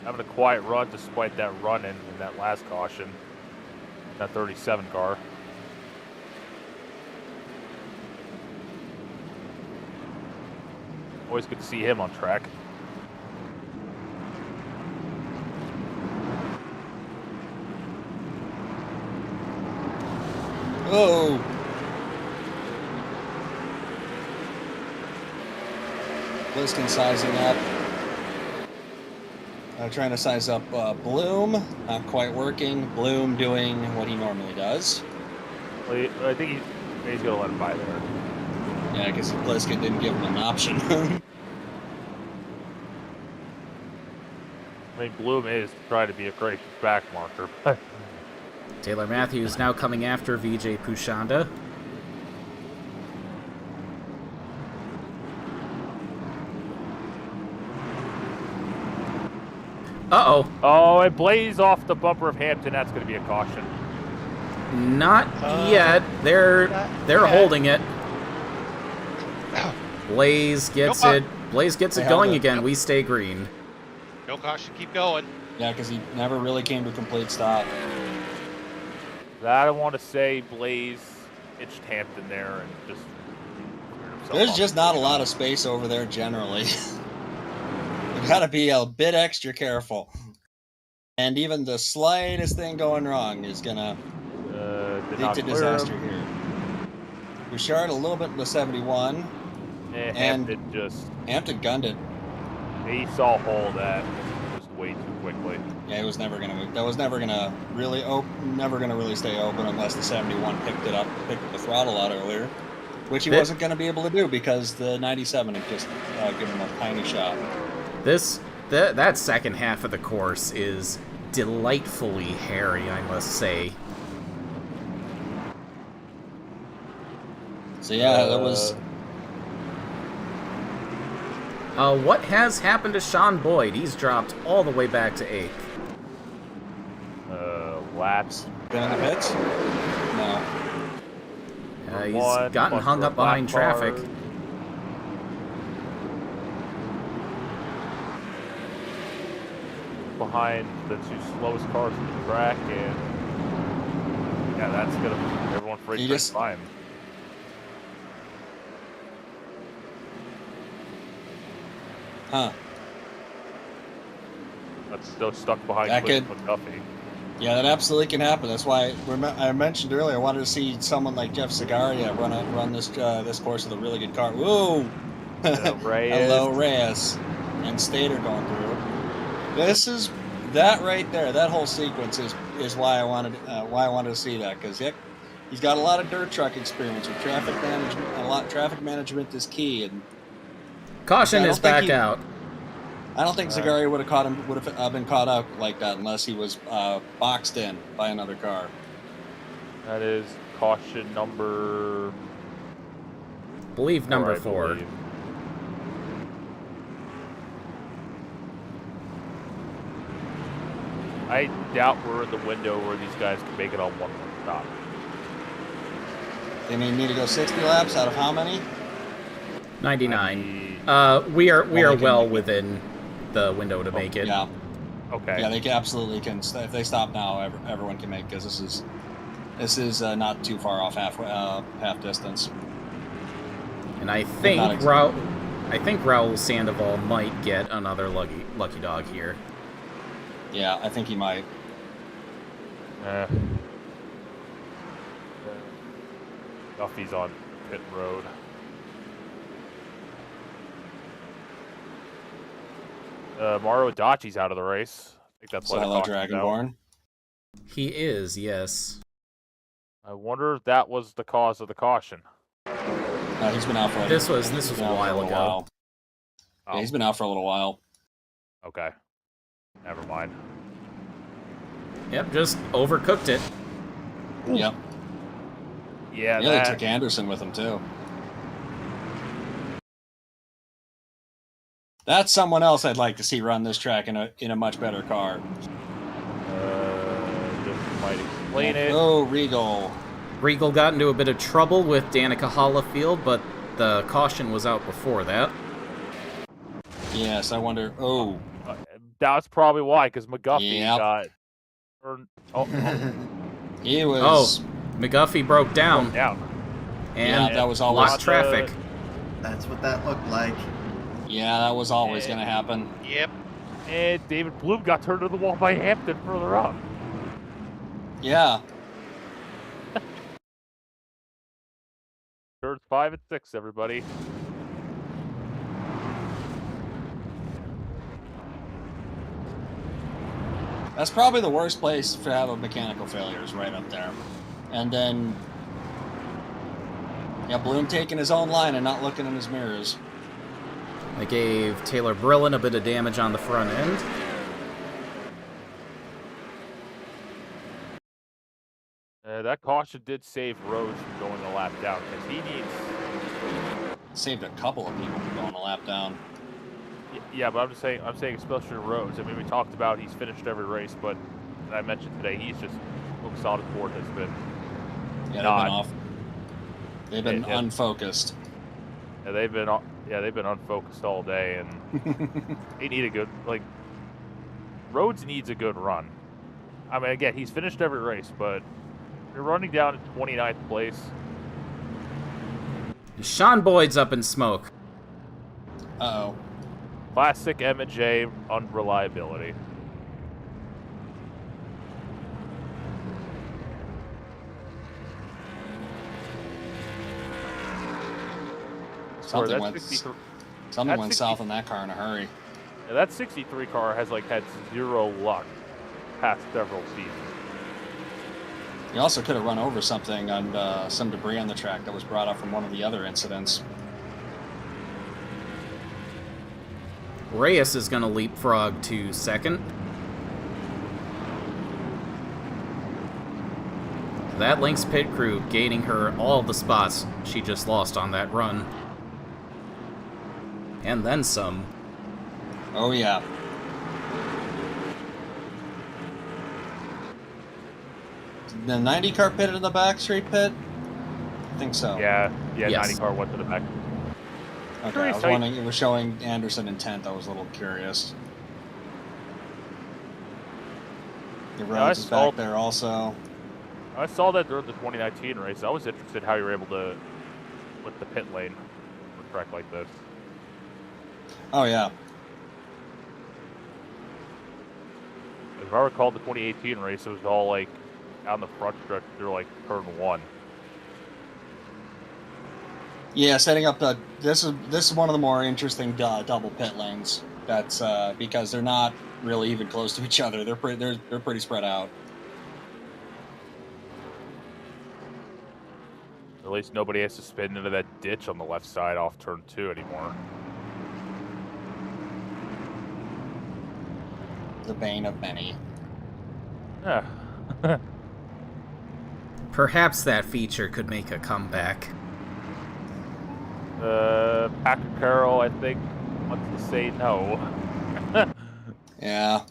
having a quiet run despite that run in that last caution, that 37 car. Always good to see him on track. Oh! Pliskin sizing up. trying to size up Bloom. Not quite working. Bloom doing what he normally does. Well, I think he's gonna let him by there. Yeah, because Bliska didn't give him an option. I mean, Bloom is trying to be a great back marker, but Taylor Matthews now coming after Vijay Pushanda. Uh-oh. Oh, and Blaze off the bumper of Hampton. That's going to be a caution. Not yet. They're holding it. Blaze gets it. Blaze gets it going again. We stay green. No caution, keep going. Yeah, because he never really came to a complete stop. That I want to say Blaze itched Hampton there and just... There's just not a lot of space over there generally. You gotta be a bit extra careful. And even the slightest thing going wrong is gonna lead to disaster here. Bouchard a little bit in the 71. And Hampton gunned it. He saw hole that just way too quickly. Yeah, it was never gonna move. That was never gonna really stay open unless the 71 picked up the throttle out earlier, which he wasn't gonna be able to do because the 97 had just given him a tiny shot. That second half of the course is delightfully hairy, I must say. So yeah, that was... what has happened to Sean Boyd? He's dropped all the way back to 8th. Laps. Been in the pits? No. He's gotten hung up behind traffic. Behind the two slowest cars on the track, and yeah, that's gonna put everyone for a time. Huh. That's still stuck behind Cliff McDuffie. Yeah, that absolutely can happen. That's why I mentioned earlier I wanted to see someone like Jeff Segaria run this course with a really good car. Whoa! Hello, Reyes. And Stater going through. This is that right there. That whole sequence is why I wanted to see that, because he's got a lot of dirt truck experience with traffic management. Traffic management is key. And caution is back out. I don't think Zagari would have been caught out like that unless he was boxed in by another car. That is caution number... I believe number 4. I doubt we're in the window where these guys can make it on one stop. They need to go 60 laps out of how many? 99. We are well within the window to make it. Yeah. Okay. Yeah, they absolutely can. If they stop now, everyone can make, because this is not too far off half distance. And I think Raul Sandoval might get another lucky dog here. Yeah, I think he might. Duffy's on pit road. Mario Daci's out of the race. I think that's why hello, Dragonborn. He is, yes. I wonder if that was the cause of the caution. He's been out for this was a while ago. Yeah, he's been out for a little while. Okay. Never mind. Yep, just overcooked it. Yep. Yeah, they took Anderson with him too. That's someone else I'd like to see run this track in a much better car. Just might explain it. Oh, Regal. Regal got into a bit of trouble with Danica Hollifield, but the caution was out before that. Yes, I wonder. Oh. That's probably why, because McGuffey got... He was... Oh, McGuffey broke down. And that was always lost traffic. That's what that looked like. Yeah, that was always going to happen. Yep. And David Bloom got turned to the wall by Hampton further up. Yeah. Turns 5 and 6, everybody. That's probably the worst place to have a mechanical failure, is right up there. And then, yeah, Bloom taking his own line and not looking in his mirrors. They gave Taylor Brillin a bit of damage on the front end. That caution did save Rhodes from going a lap down, because he needs... Saved a couple of people from going a lap down. Yeah, but I'm saying especially Rhodes. I mean, we talked about he's finished every race, but I mentioned today he's just Solid Ford has been Yeah, not, they've been off. They've been unfocused. Yeah, they've been unfocused all day, and they need a good Rhodes needs a good run. I mean, again, he's finished every race, but you're running down at 29th place. Sean Boyd's up in smoke. Uh-oh. Classic M&J unreliability. Something went south in that car in a hurry. Yeah, that 63 car has had zero luck past several seasons. You also could have run over something on some debris on the track that was brought up from one of the other incidents. Reyes is going to leapfrog to second. That Lynx pit crew gaining her all the spots she just lost on that run. And then some. Oh, yeah. The 90 car pitted in the back straight pit? I think so. Yeah, Yes. 90 car went to the back. Okay, I was wondering, it was showing Anderson intent. I was a little curious. The Rhodes is back there also. I saw that during the 2019 race. I was interested how you were able to with the pit lane for a track like this. Oh, yeah. If I recall the 2018 race, it was all on the front stretch through turn 1. Yeah, setting up this is one of the more interesting double pit lanes. That's because they're not really even close to each other. They're pretty spread out. At least nobody has to spin into that ditch on the left side off turn 2 anymore. The bane of many. Yeah. Perhaps that feature could make a comeback. Packer Karl, I think, wants to say no. Yeah.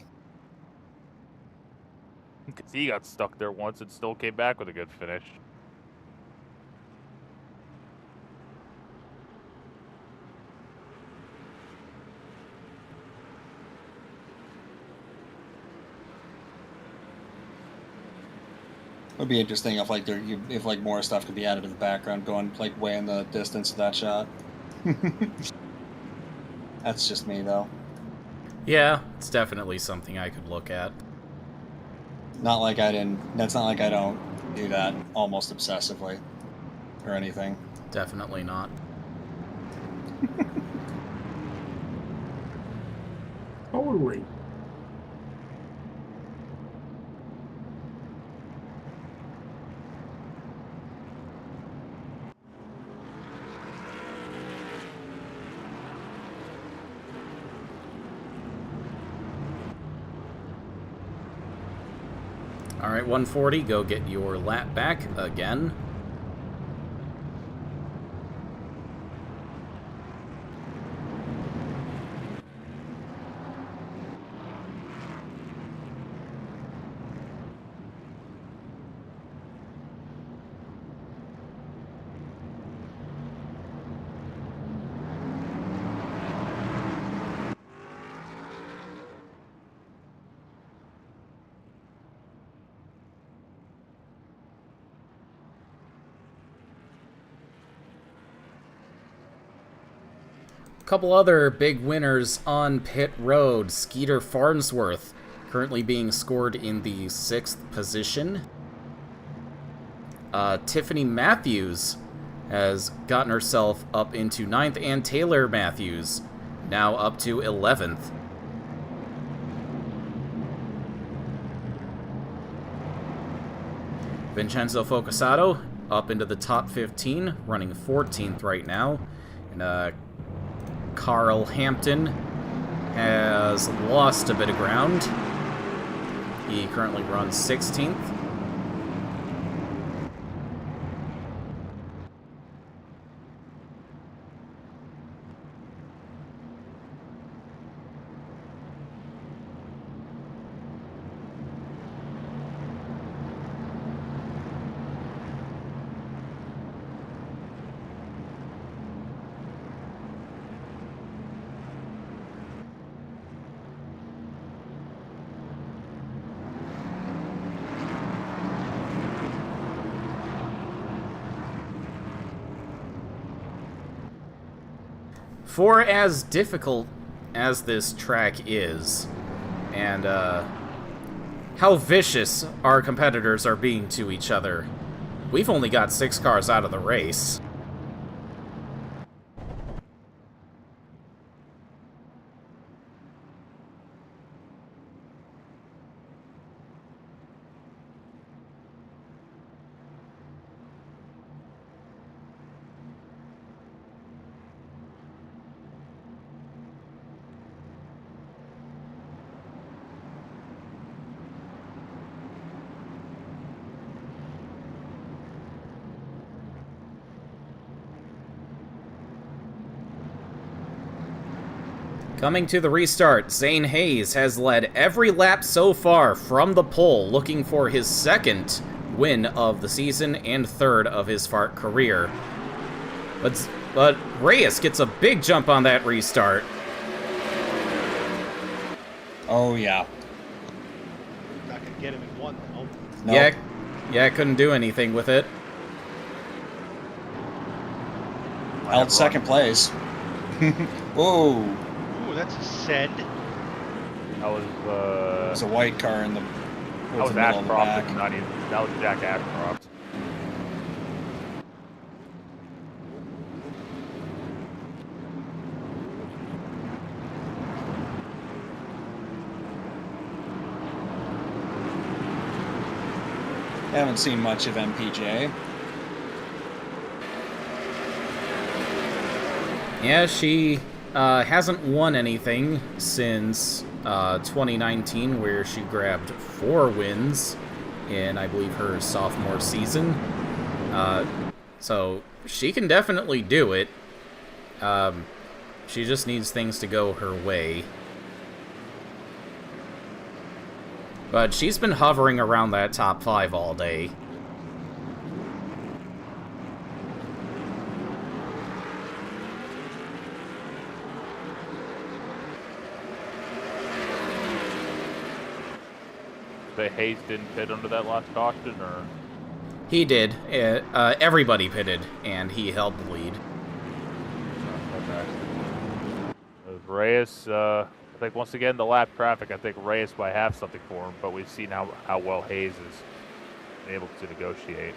Because he got stuck there once and still came back with a good finish. It would be interesting if more stuff could be added to the background, going way in the distance of that shot. That's just me, though. Yeah, it's definitely something I could look at. Not like I didn't. That's not like I don't do that almost obsessively, or anything. Definitely not. Totally. Alright, 140, go get your lap back again. Couple other big winners on pit road. Skeeter Farnsworth currently being scored in the 6th position. Tiffany Matthews has gotten herself up into 9th, and Taylor Matthews now up to 11th. Vincenzo Focusato up into the top 15, running 14th right now. And Karl Hampton has lost a bit of ground. He currently runs 16th. For as difficult as this track is, and how vicious our competitors are being to each other, we've only got 6 cars out of the race. Coming to the restart, Zane Hayes has led every lap so far from the pole, looking for his 2nd win of the season and 3rd of his FARC career. But Reyes gets a big jump on that restart. Oh, yeah. Not going to get him in one, though. Nope. Yeah, couldn't do anything with it. Held 2nd place. Whoa. Ooh, that's a send. That was, There's a white car in the that was Ashcroft, not even, that was Jack Ashcroft. Haven't seen much of MPJ. Yeah, she hasn't won anything since 2019, where she grabbed 4 wins in, I believe, her sophomore season. So she can definitely do it. She just needs things to go her way. But she's been hovering around that top 5 all day. But Hayes didn't pit under that last caution, or? He did. Everybody pitted, and he held the lead. Okay. Reyes, I think once again, the lap traffic, I think Reyes might have something for him, but we've seen how well Hayes is able to negotiate.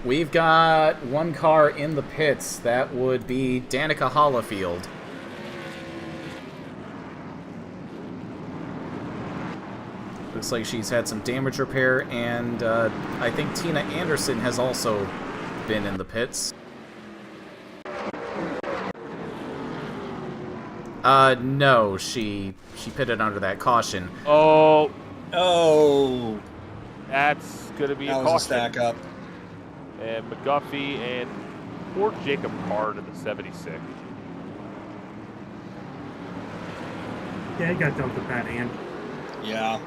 We've got 1 car in the pits. That would be Danica Hollifield. Looks like she's had some damage repair, and I think Tina Anderson has also been in the pits. No, she pitted under that caution. Oh, That's gonna be a that was caution. a stack up. And McGuffey and poor Jacob Hard in the 76. Yeah, he got dumped with that hand. Yeah.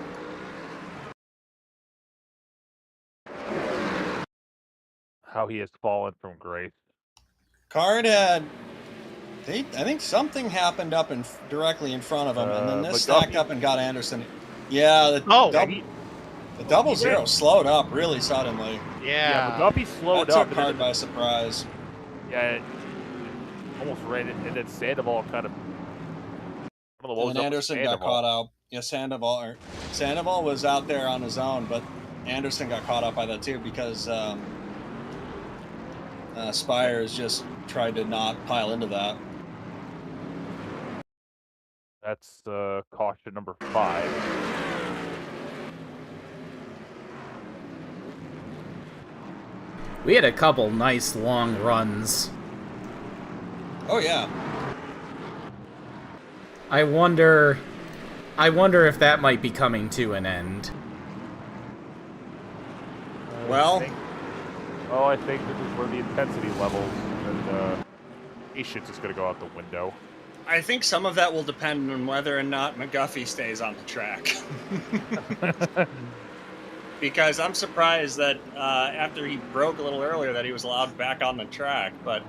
How he has fallen from grace. Card had. I think something happened up directly in front of him, and then this McGuffey. stacked up and got Anderson. Yeah, the double zero slowed up really suddenly. Yeah, McGuffey slowed that up. took Card by surprise. Yeah, it almost ran it, and then Sandoval kind of. I don't know what was And up with Anderson got Sandoval. caught out. Yeah, Sandoval was out there on his own, but Anderson got caught up by that too because Spires just tried to not pile into that. That's caution number 5. We had a couple nice long runs. Oh yeah. I wonder if that might be coming to an end. Well, I think this is where the intensity levels and patience is going to go out the window. I think some of that will depend on whether or not McGuffey stays on the track. Because I'm surprised that after he broke a little earlier that he was allowed back on the track, but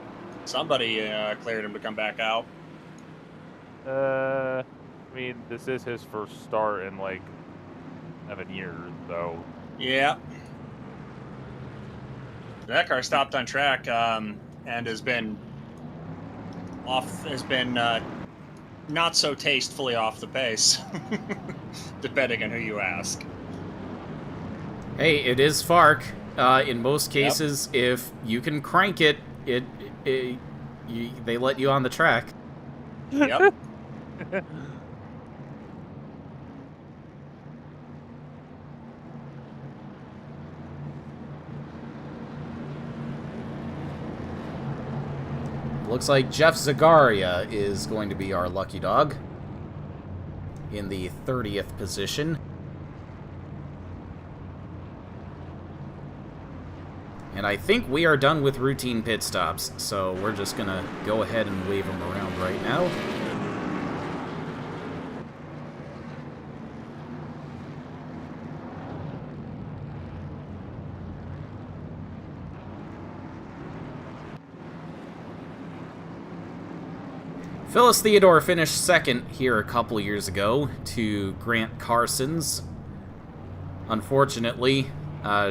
somebody cleared him to come back out. I mean, this is his first start in like 7 years, so... Yeah. That car stopped on track and has been not so tastefully off the pace, depending on who you ask. Hey, it is FARC. In most cases, if you can crank it, they let you on the track. Yep. Looks like Jeff Zagaria is going to be our lucky dog in the 30th position. And I think we are done with routine pit stops, so we're just going to go ahead and wave them around right now. Phyllis Theodore finished second here a couple years ago to Grant Carson's. Unfortunately,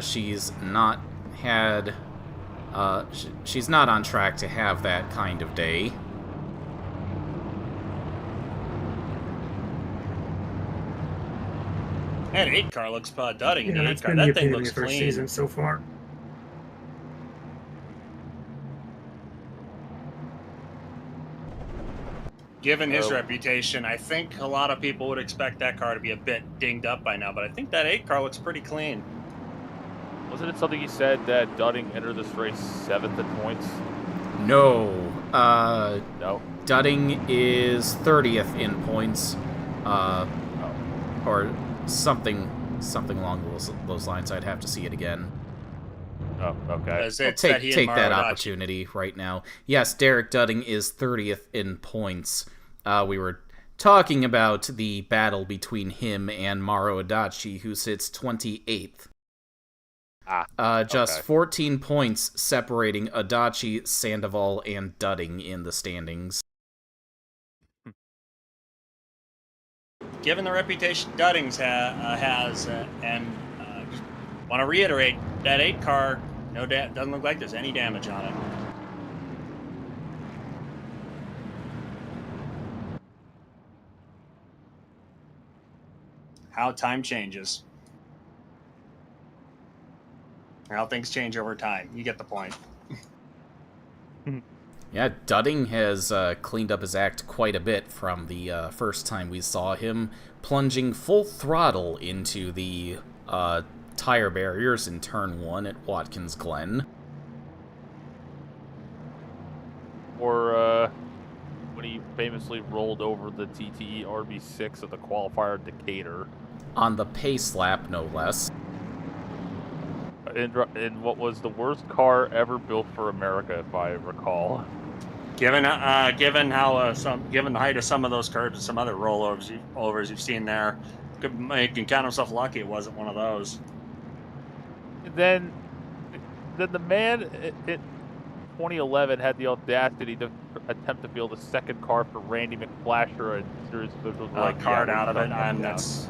she's not on track to have that kind of day. That 8 car looks dudding. Yeah, The 8 that's car, been the that thing opinion looks for clean. season so far. Given his reputation, I think a lot of people would expect that car to be a bit dinged up by now, but I think that 8 car looks pretty clean. Wasn't it something you said that Dudding entered this race 7th in points? No. No. Dudding is 30th in points. Or something along those lines. I'd have to see it again. Oh, okay. It's I'll that he and take that Mario opportunity right now. Yes, Derek Dudding is 30th in points. We were talking about the battle between him and Mauro Adachi, who sits 28th. Just 14 points separating Adachi, Sandoval, and Dudding in the standings. Given the reputation Duddings has, and just want to reiterate, that 8 car doesn't look like there's any damage on it. How time changes. How things change over time. You get the point. Yeah, Dudding has cleaned up his act quite a bit from the first time we saw him plunging full throttle into the tire barriers in Turn 1 at Watkins Glen. Or when he famously rolled over the TTE RB6 at the qualifier at Decatur. On the pace lap, no less. In what was the worst car ever built for America, if I recall. Given the height of some of those curves and some other rollovers you've seen there, you can count himself lucky it wasn't one of those. Then the man in 2011 had the audacity to attempt to build a second car for Randy McFlasher, and series officials were like, Card yeah, out of it, and that's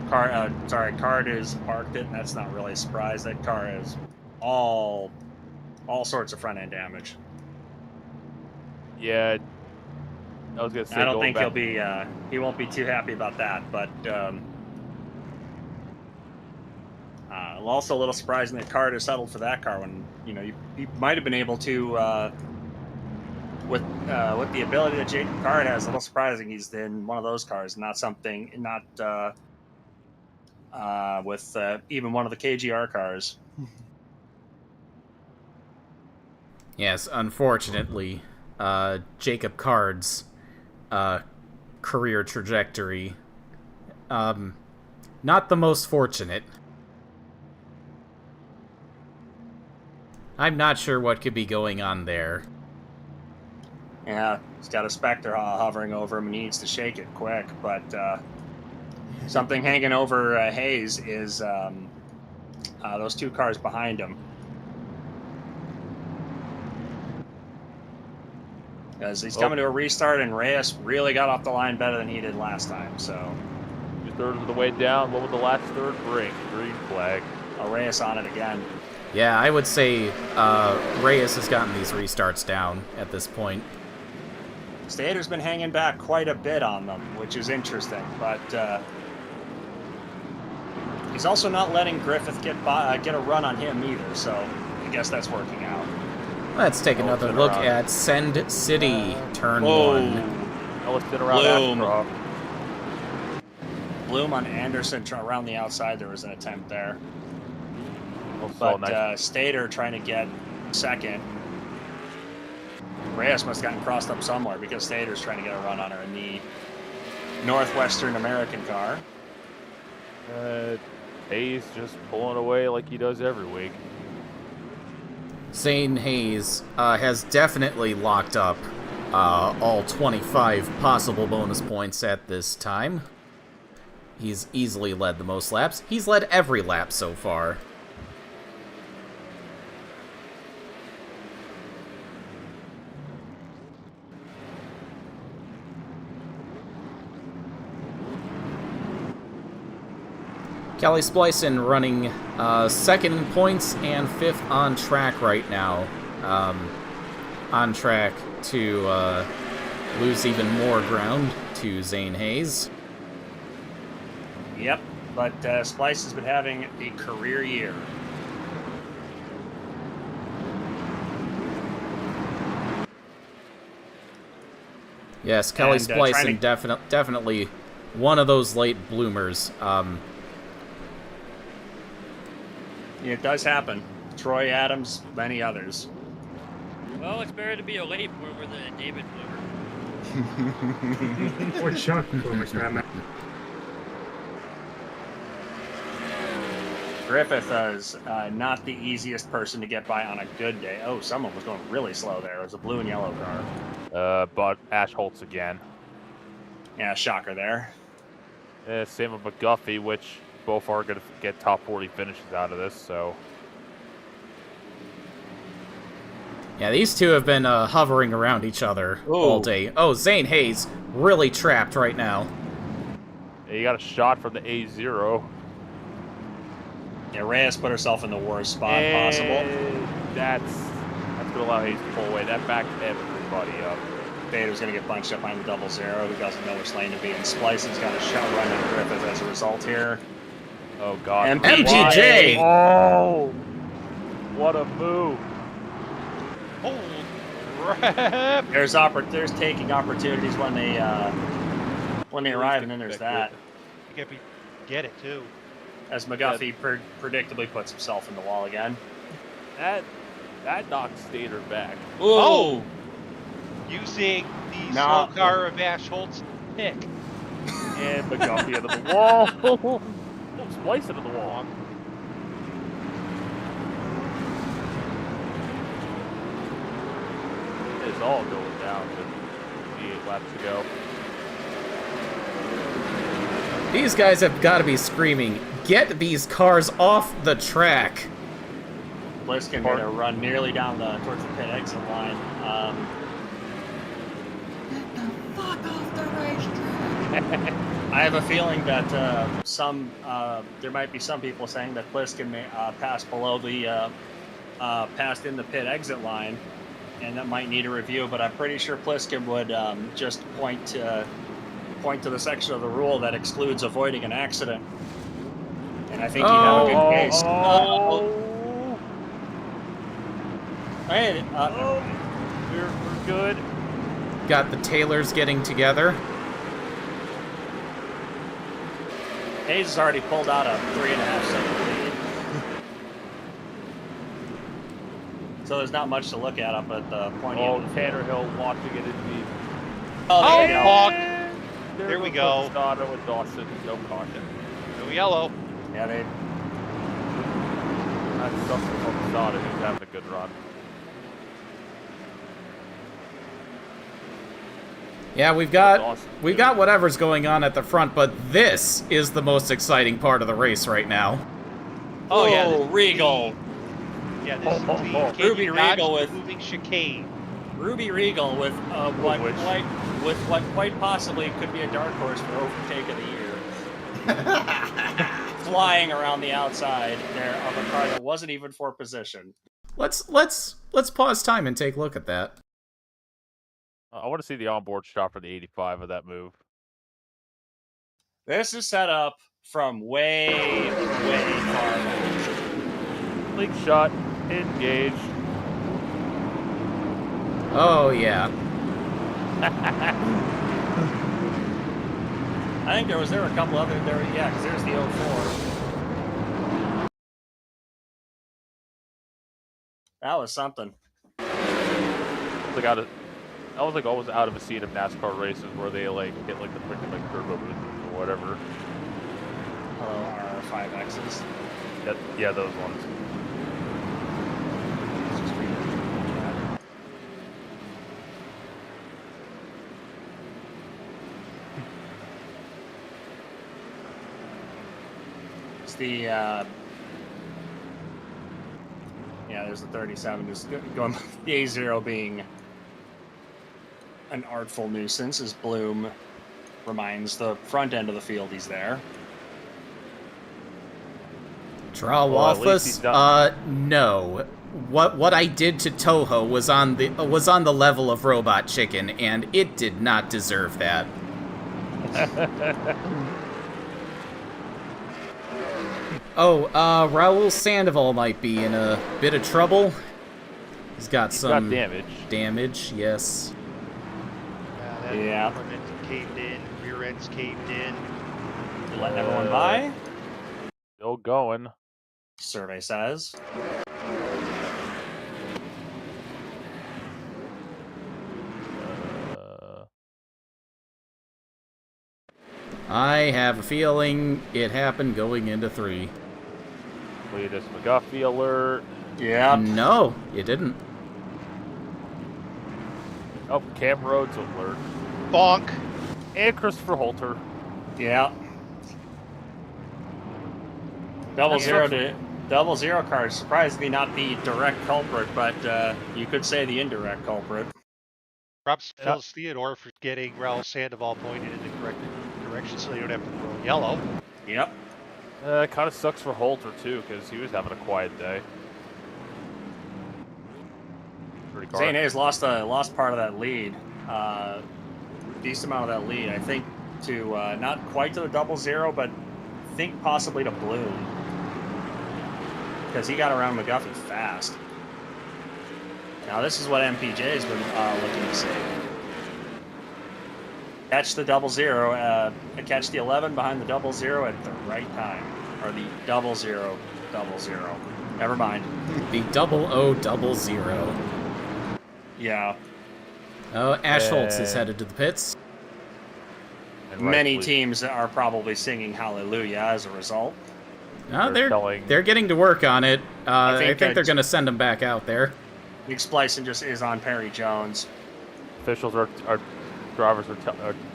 Card is parked it, and that's not really a surprise. That car has all sorts of front end damage. Yeah, I was gonna say. I don't think he won't be too happy about that, but also a little surprising that Card has settled for that car when he might have been able to with the ability that Jacob Card has. A little surprising he's in one of those cars, not with even one of the KGR cars. Yes, unfortunately, Jacob Card's career trajectory, not the most fortunate. I'm not sure what could be going on there. Yeah, he's got a Spectre hovering over him and he needs to shake it quick, but something hanging over Hayes is those 2 cars behind him. Because he's coming to a restart, and Reyes really got off the line better than he did last time, so... 2/3 of the way down. What would the last third bring? Green flag. Oh, Reyes on it again. Yeah, I would say Reyes has gotten these restarts down at this point. Stater's been hanging back quite a bit on them, which is interesting, but he's also not letting Griffith get a run on him either, so I guess that's working out. Let's take another look at Send City, turn 1. Oh, let's sit around Ashcroft. Bloom on Anderson around the outside. There was an attempt there. Also But nice. Stater trying to get second. Reyes must have gotten crossed up somewhere because Stater's trying to get a run on her in the Northwestern American car. Hayes just pulling away like he does every week. Zane Hayes has definitely locked up all 25 possible bonus points at this time. He's easily led the most laps. He's led every lap so far. Kelly Splicin running second in points and 5th on track right now. On track to lose even more ground to Zane Hayes. Yep, but Splice has been having a career year. Yes, Kelly And, Splicin definitely one of those late bloomers. It does happen. Troy Adams, many others. Well, it's better to be a late bloomer than a David bloomer. Or Chuck Boomer, for that matter. Griffith is not the easiest person to get by on a good day. Oh, someone was going really slow there. It was a blue and yellow car. But Ash Holtz again. Yeah, shocker there. Same with McGuffey, which both are going to get top 40 finishes out of this, so... Yeah, these two have been hovering around each other all day. Oh, Zane Hayes really trapped right now. You got a shot from the A0. Yeah, Reyes put herself in the worst spot possible. That's going to allow Hayes to pull away. That backed everybody up. Bader's going to get bunched up behind the 00, who doesn't know which lane to be in. Splicing's got a shot run at Griffith as a result here. Oh, God. MTJ! Oh! What a move. Holy crap! There's taking opportunities when they arrive, and then there's that. You get it, too. As McGuffey predictably puts himself in the wall again. That knocked Stater back. Oh! Using the slow car of Ash Holt's pick. And McGuffey into the wall. Oh, Splice into the wall. It's all going down with 8 laps to go. These guys have got to be screaming, "Get these cars off the track!" Bliskin made a run nearly down towards the pit exit line. Get the fuck off the racetrack! I have a feeling that there might be some people saying that Bliskin may pass below the passed in the pit exit line, and that might need a review. But I'm pretty sure Pliskin would just point to the section of the rule that excludes avoiding an accident, and I think he'd have a good case. We're good. Got the Taylors getting together. Hayes has already pulled out a 3.5 second lead. So there's not much to look at up at the pointy Oh, end of the field. Tanner Hill launching it into the... Oh, there you go. honk. There we go. Postada with Dawson, no caution. No yellow. Yeah, they. That's something from Postada who's having a good run. Yeah, we've got whatever's going on at the front, but this is the most exciting part of the race right now. Oh, yeah, Oh, Regal. Yeah, this is the Ruby Regal with moving chicane. Ruby Regal with what Which- quite possibly could be a dark horse for overtake of the year. Flying around the outside there of a car that wasn't even for position. Let's pause time and take a look at that. I want to see the onboard shot for the 85 of that move. This is set up from way, way far back. Leak shot, engaged. Oh, yeah. I think there were a couple other there. Yeah, because there's the 04. That was something. I was like always out of a scene of NASCAR races where they like hit like the freaking like turbo boost or whatever. Hello, R5Xs. Yeah, those ones. It's the yeah, there's the 37 just going the A0 being an artful nuisance as Bloom reminds the front end of the field he's there. Draw Well, at least he's Waffles? No. What I did to Toho was on the level of Robot Chicken, and it did not deserve that. Oh, Raul Sandoval might be in a bit of trouble. He's got some damage, yes. Yeah. Front end caved in, rear end's caved in. You letting everyone by? Still going. Survey says. I have a feeling it happened going into 3. Cletus McGuffey alert. Yeah. No, it didn't. Oh, Cam Rhodes alert. Bonk. And Christopher Holter. Yeah. Double zero card. Surprisingly not the direct culprit, but you could say the indirect culprit. Props to Phyllis Theodore for getting Raul Sandoval pointed in the correct direction so they don't have to throw yellow. Yep. It kind of sucks for Holter too, because he was having a quiet day. Zane Hayes lost part of that lead. Decent amount of that lead, I think, to not quite to the 00, but I think possibly to Bloom. Because he got around McGuffey fast. Now this is what MPJ's been looking to save. Catch the 00, catch the 11 behind the 00 at the right time. Or the 00. Never mind. The 0000. Yeah. Oh, Ash Holtz is headed to the pits. Many teams are probably singing hallelujah as a result. No, they're getting to work on it. I think they're going to send him back out there. Nick Splicing just is on Perry Jones. Officials drivers are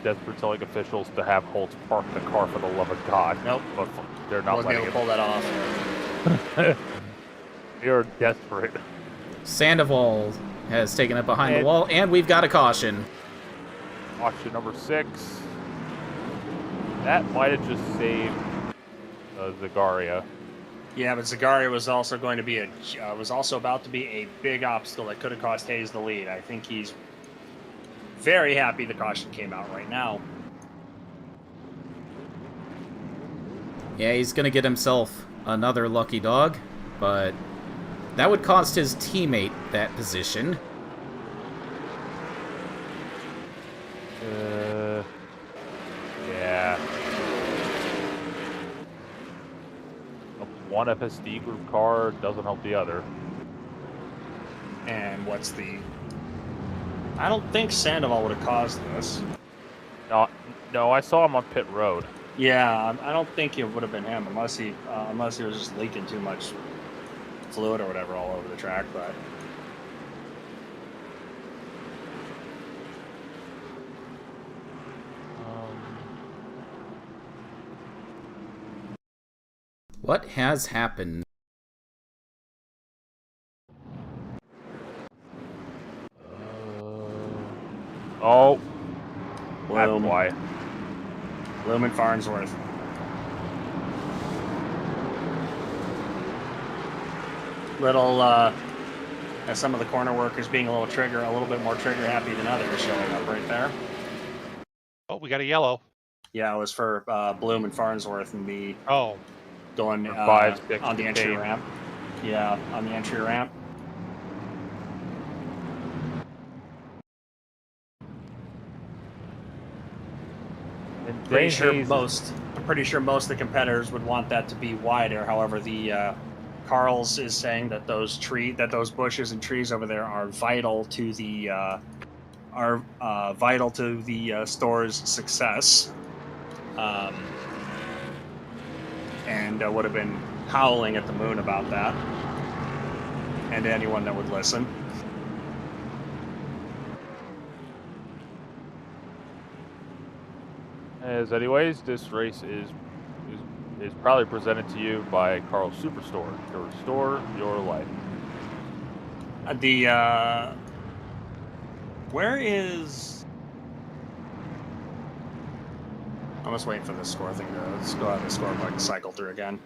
desperate telling officials to have Holtz park the car for the love of God. Nope. But they're not letting him pull that off. You're desperate. Sandoval has taken it behind the wall, and we've got a caution. Caution number 6. That might have just saved Zagaria. Yeah, but Zagaria was also going to be was also about to be a big obstacle that could have cost Hayes the lead. I think he's very happy the caution came out right now. Yeah, he's going to get himself another lucky dog, but that would cost his teammate that position. Yeah. One FSD group car doesn't help the other. and what's the... I don't think Sandoval would have caused this. No, I saw him on pit road. Yeah, I don't think it would have been him unless he was just leaking too much fluid or whatever all over the track. But What has happened? Oh, that's Lowe. why. Lowe and Farnsworth. Little, as some of the corner workers being a little bit more trigger happy than others showing up right there. Oh, we got a yellow. Yeah, it was for Bloom and Farnsworth and the going For 5, 6, on the entry 15. ramp. Yeah, on the entry ramp. And Pretty Dane sure Hayes I'm pretty sure most of the competitors would want that to be wider. However, the Karl's is saying that those bushes and trees over there are vital to the store's success, and would have been howling at the moon about that, and anyone that would listen. As anyways, this race is proudly presented to you by Karl Superstore. To restore your life. Where is... I'm just waiting for the score thing to... Let's go out the score book and cycle through again.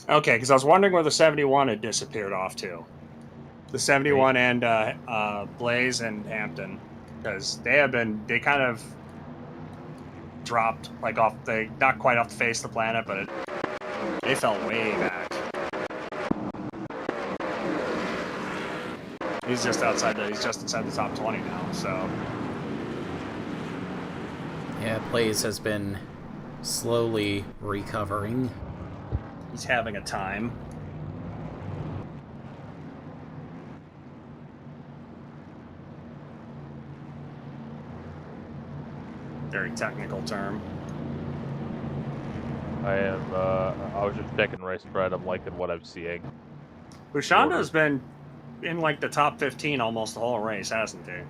Okay, because I was wondering where the 71 had disappeared off to. The 71 and Blaze and Hampton, because they kind of dropped like off not quite off the face of the planet, but they fell way back. He's just inside the top 20 now, so. Yeah, Blaze has been slowly recovering. He's having a time. Very technical term. I was just checking race spread. I'm liking what I'm seeing. Bushonda's been in like the top 15 almost the whole race, hasn't he?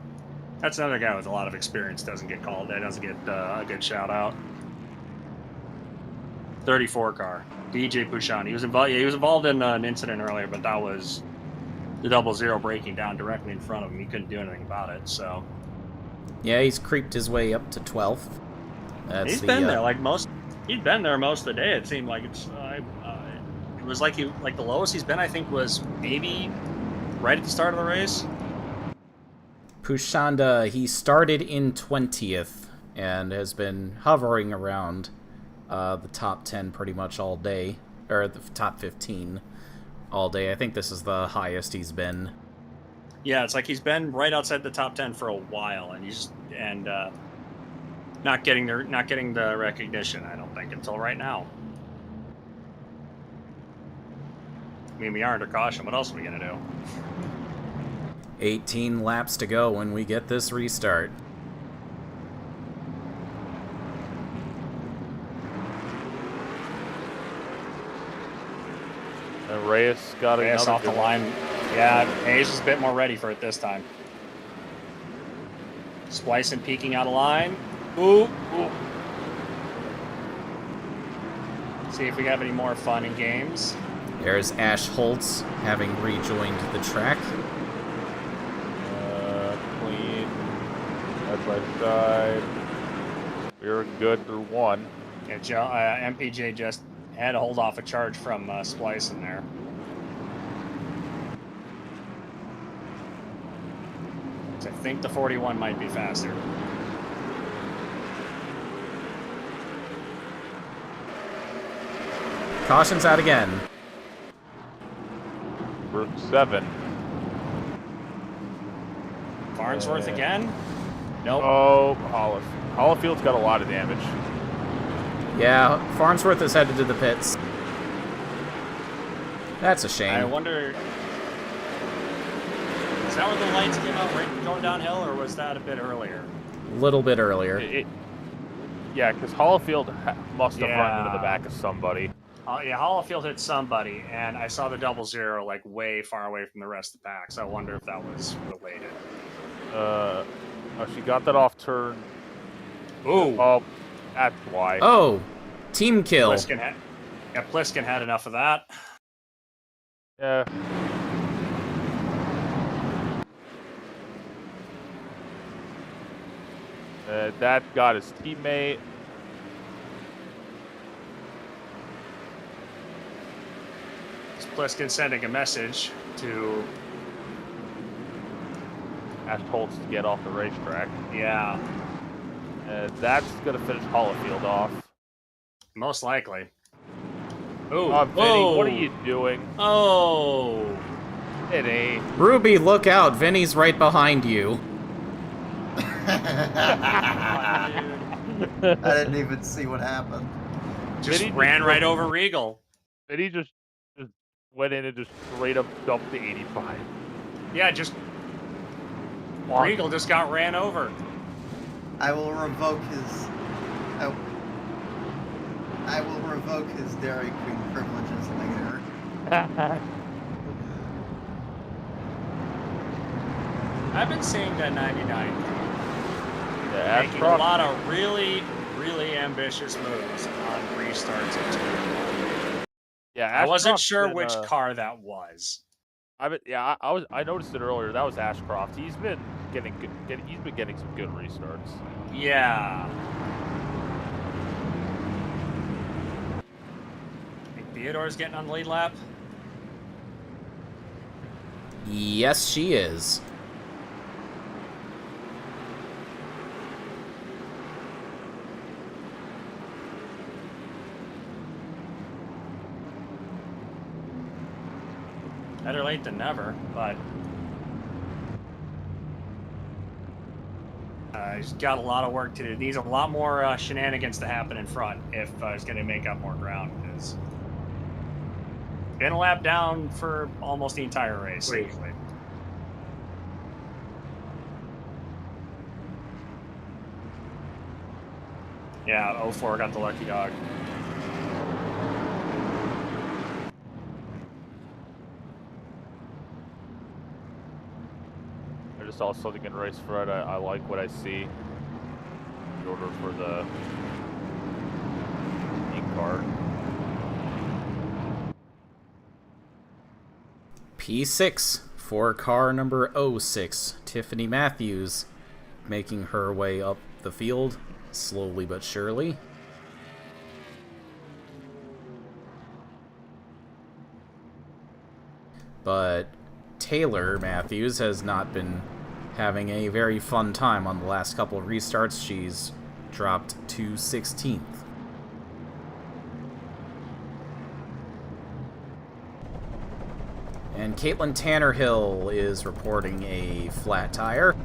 That's another guy with a lot of experience. Doesn't get called. Doesn't get a good shout out. 34 car. DJ Bouchon. He was involved in an incident earlier, but that was the 00 breaking down directly in front of him. He couldn't do anything about it. So Yeah, he's creeped his way up to 12th. He's been there He'd been there most of the day. It seemed like it was like the lowest he's been. I think was maybe right at the start of the race. Pushanda, he started in 20th and has been hovering around the top 10 pretty much all day, or the top 15 all day. I think this is the highest he's been. Yeah, it's like he's been right outside the top 10 for a while, and not getting the recognition. I don't think until right now. I mean, we are under caution. What else are we gonna do? 18 laps to go when we get this restart. And Reyes got Reyes another off the line. Yeah, Hayes is a bit more ready for it this time. Splicing, peeking out of line. Ooh. See if we have any more fun in games. There's Ash Holtz having rejoined the track. Clean. That's right side. We were good through one. Yeah, MPJ just had to hold off a charge from Splicing there. So I think the 41 might be faster. Caution's out again. Route 7. Farnsworth again? Nope. Oh, Hollifield's got a lot of damage. Yeah, Farnsworth is headed to the pits. That's a shame. I wonder... Is that when the lights came out right going downhill, or was that a bit earlier? A little bit earlier. Yeah, because Hollifield must have run into the Yeah. back of somebody. Yeah, Hollifield hit somebody, and I saw the 00 like way far away from the rest of the pack, so I wonder if that was related. Oh, she got that off turn. Ooh. Oh, that's why. Oh, team kill. Pliskin had enough of that. Yeah. That got his teammate. Is Pliskin sending a message to... Ash Holtz to get off the racetrack. Yeah. That's going to finish Hollifield off. Most likely. Ooh. Vinny, what are you doing? Oh. Vinny. Ruby, look out. Vinny's right behind you. I didn't even see what happened. Just ran right over Regal. Vinny just went in and just straight up dumped the 85. Yeah, just... Regal just got ran over. I will revoke his... I will revoke his Dairy Queen privileges later. I've been seeing that 99 Yeah, making a lot of really, really ambitious moves on restarts of 2. Yeah, I wasn't Ashcroft's sure been, which car that was. I noticed it earlier. That was Ashcroft. He's been getting some good restarts. Yeah. Think Theodore's getting on the lead lap? Yes, she is. Better late than never, but he's got a lot of work to do. Needs a lot more shenanigans to happen in front if he's going to make up more ground. Because been a lap down for almost the entire race. Usually. Yeah, 04 got the lucky dog. I just saw something in race Fred. I like what I see. In order for the team car. P6 for car number 06, Tiffany Matthews, making her way up the field, slowly but surely. But Taylor Matthews has not been having a very fun time on the last couple of restarts. She's dropped to 16th. And Caitlin Tannerhill is reporting a flat tire.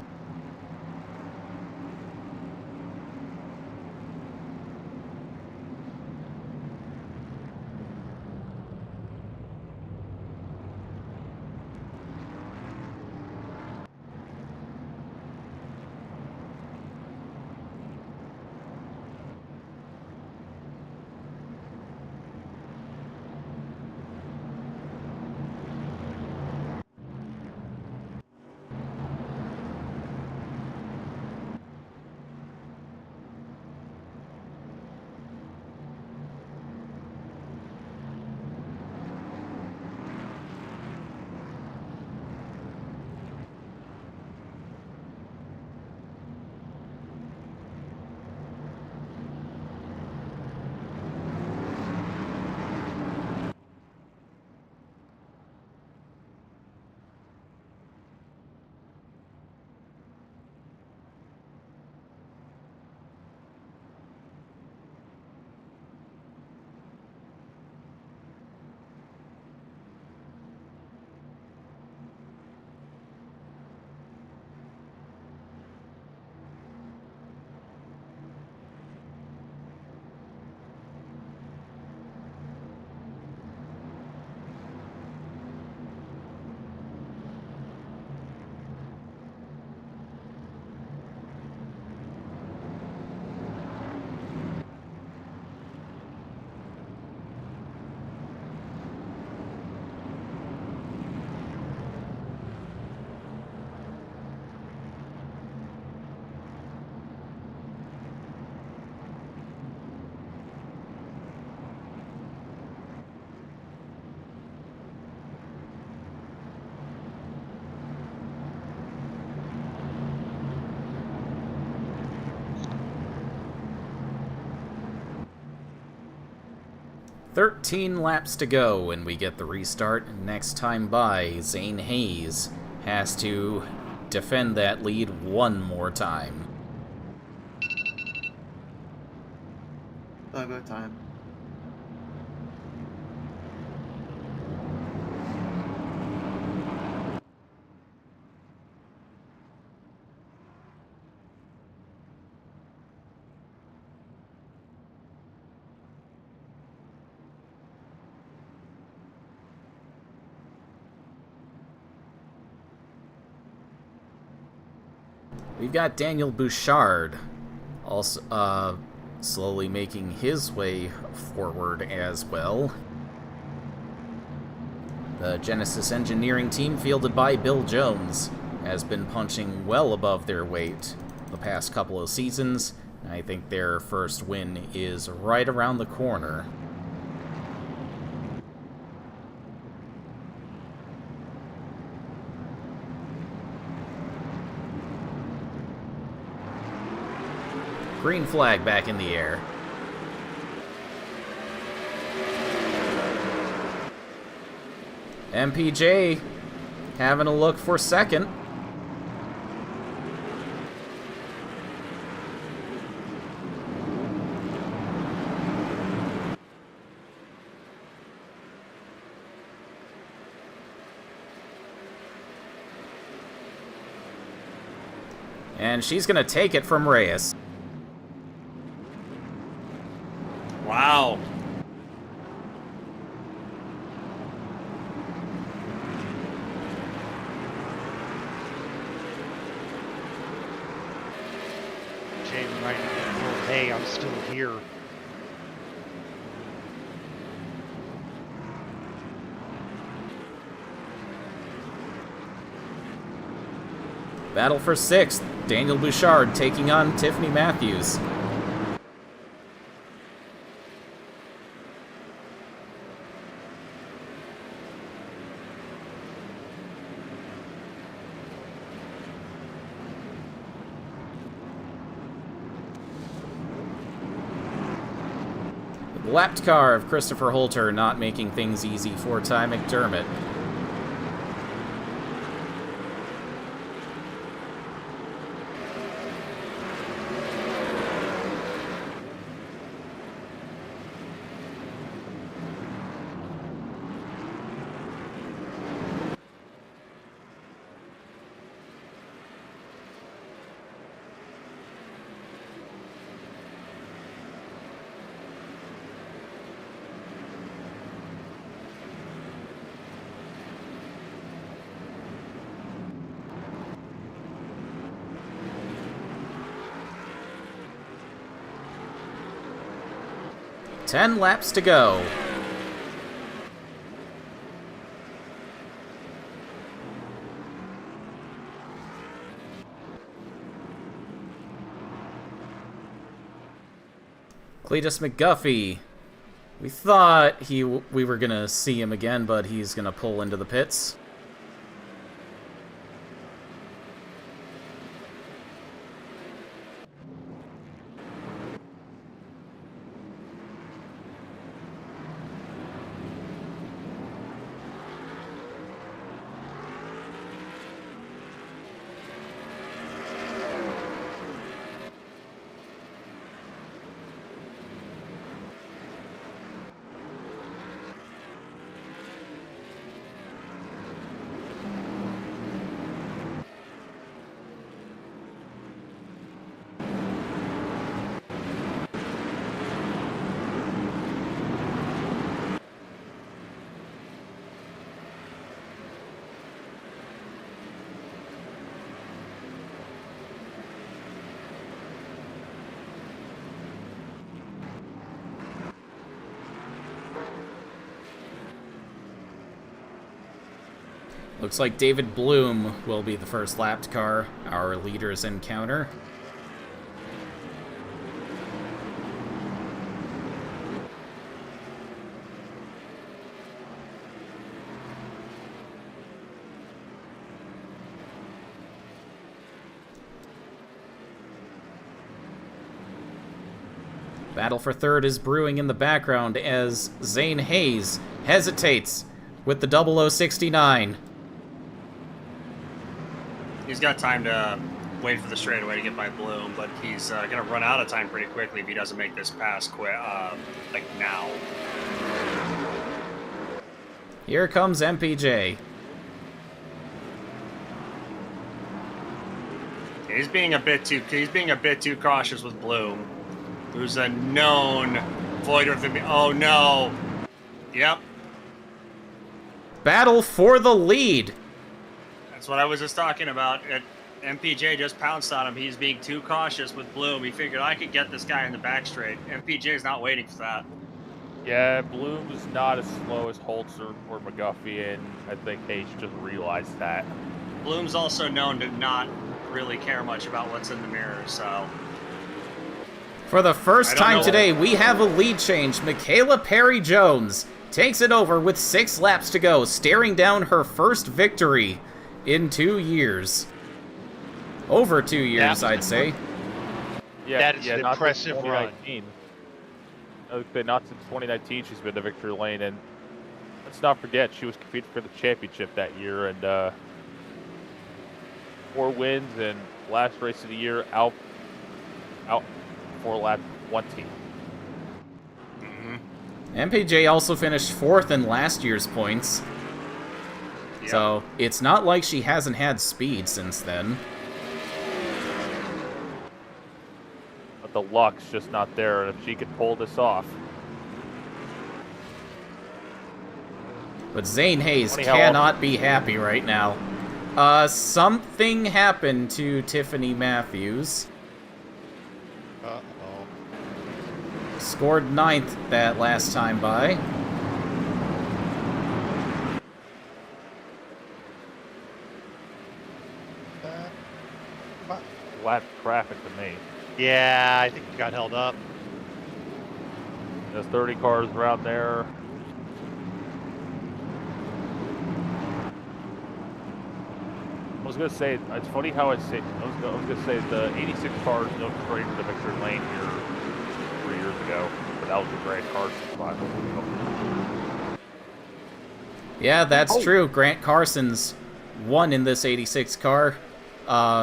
13 laps to go, and we get the restart. Next time by, Zane Hayes has to defend that lead one more time. Go time. We've got Daniel Bouchard also slowly making his way forward as well. The Genesis engineering team, fielded by Bill Jones, has been punching well above their weight the past couple of seasons. I think their first win is right around the corner. Green flag back in the air. MPJ having a look for second. And she's going to take it from Reyes. Wow. Jay reminded me, oh, hey, I'm still here. Battle for sixth. Daniel Bouchard taking on Tiffany Matthews. The lapped car of Christopher Holter not making things easy for Ty McDermott. Ten laps to go. Cletus McGuffey. We thought we were gonna see him again, but he's gonna pull into the pits. Looks like David Bloom will be the first lapped car our leaders encounter. Battle for third is brewing in the background as Zane Hayes hesitates with the 0069. He's got time to wait for the straightaway to get by Bloom, but he's going to run out of time pretty quickly if he doesn't make this pass like now. Here comes MPJ. He's being a bit too cautious with Bloom, who's a known voider of the. Oh no! Yep, Battle for the lead. that's what I was just talking about. MPJ just pounced on him. He's being too cautious with Bloom. He figured I could get this guy in the back straight. MPJ is not waiting for that. Yeah, Bloom's not as slow as Holzer or McGuffey, and I think Hayes just realized that. Bloom's also known to not really care much about what's in the mirror, so. For the first time today, we have a lead change. Michaela Perry-Jones takes it over with 6 laps to go, staring down her first victory in 2 years. Over 2 years, I'd say. Yeah, that is an impressive run. Not since 2019 she's been in the victory lane, and let's not forget she was competing for the championship that year, and 4 wins, and last race of the year out for lap 20. MPJ also finished 4th in last year's points. Yep. So it's not like she hasn't had speed since then. But the luck's just not there, and if she could pull this off. But Zane Hayes cannot be happy right now. Something happened to Tiffany Matthews. Uh-oh. Scored 9th that last time by. Lap traffic to me. Yeah, I think he got held up. There's 30 cars around there. I was gonna say, it's funny how I was gonna say the 86 cars no straight to the victory lane here 3 years ago, but that was a Grant Carson spot. Yeah, that's true. Grant Carson's won in this 86 car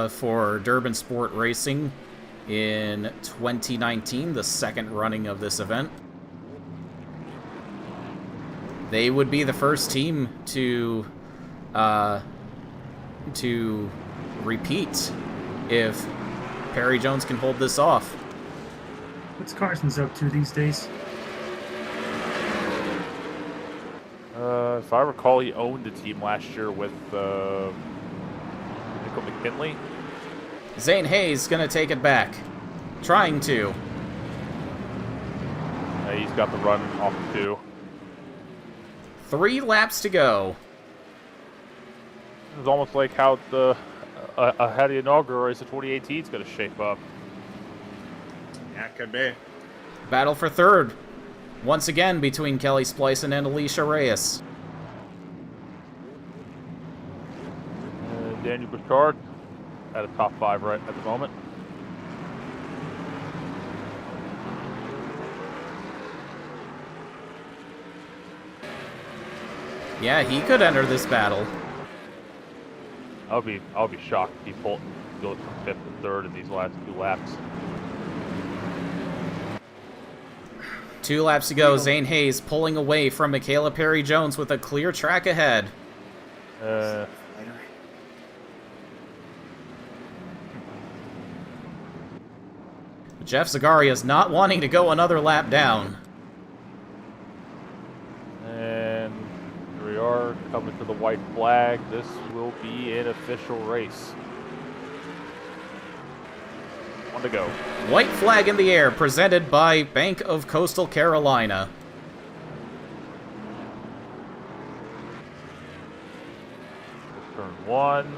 for Durban Sport Racing in 2019, the second running of this event. They would be the first team to repeat if Perry-Jones can hold this off. What's Carson's up to these days? If I recall, he owned the team last year with Nicole McKinley. Zane Hayes gonna take it back. Trying to. He's got the run off the 2. 3 laps to go. It's almost like how the how the inaugural race of 2018 is going to shape up. Yeah, it could be. Battle for third. Once again between Kelly Splicen and Alicia Reyes. Daniel Bouchard at a top 5 right at the moment. Yeah, he could enter this battle. I'll be shocked if he goes from 5th to 3rd in these last 2 laps. 2 laps to go. Zane Hayes pulling away from Michaela Perry-Jones with a clear track ahead. Jeff Zagaria's not wanting to go another lap down. And here we are coming to the white flag. This will be an official race. 1 to go. White flag in the air, presented by Bank of Coastal Carolina. Turn 1.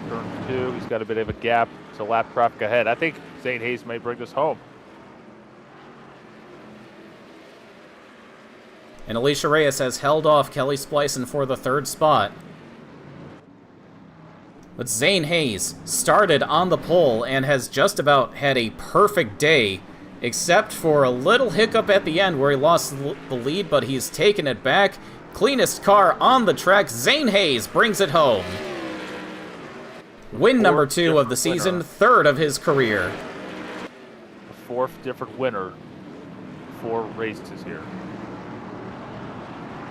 Turn 2. He's got a bit of a gap to lap traffic ahead. I think Zane Hayes may bring this home. And Alicia Reyes has held off Kelly Splicen for the 3rd spot. But Zane Hayes started on the pole and has just about had a perfect day, except for a little hiccup at the end where he lost the lead, but he's taken it back. Cleanest car on the track, Zane Hayes brings it home. Win number 2 of the season, third of his career. The 4th different winner. 4 races here.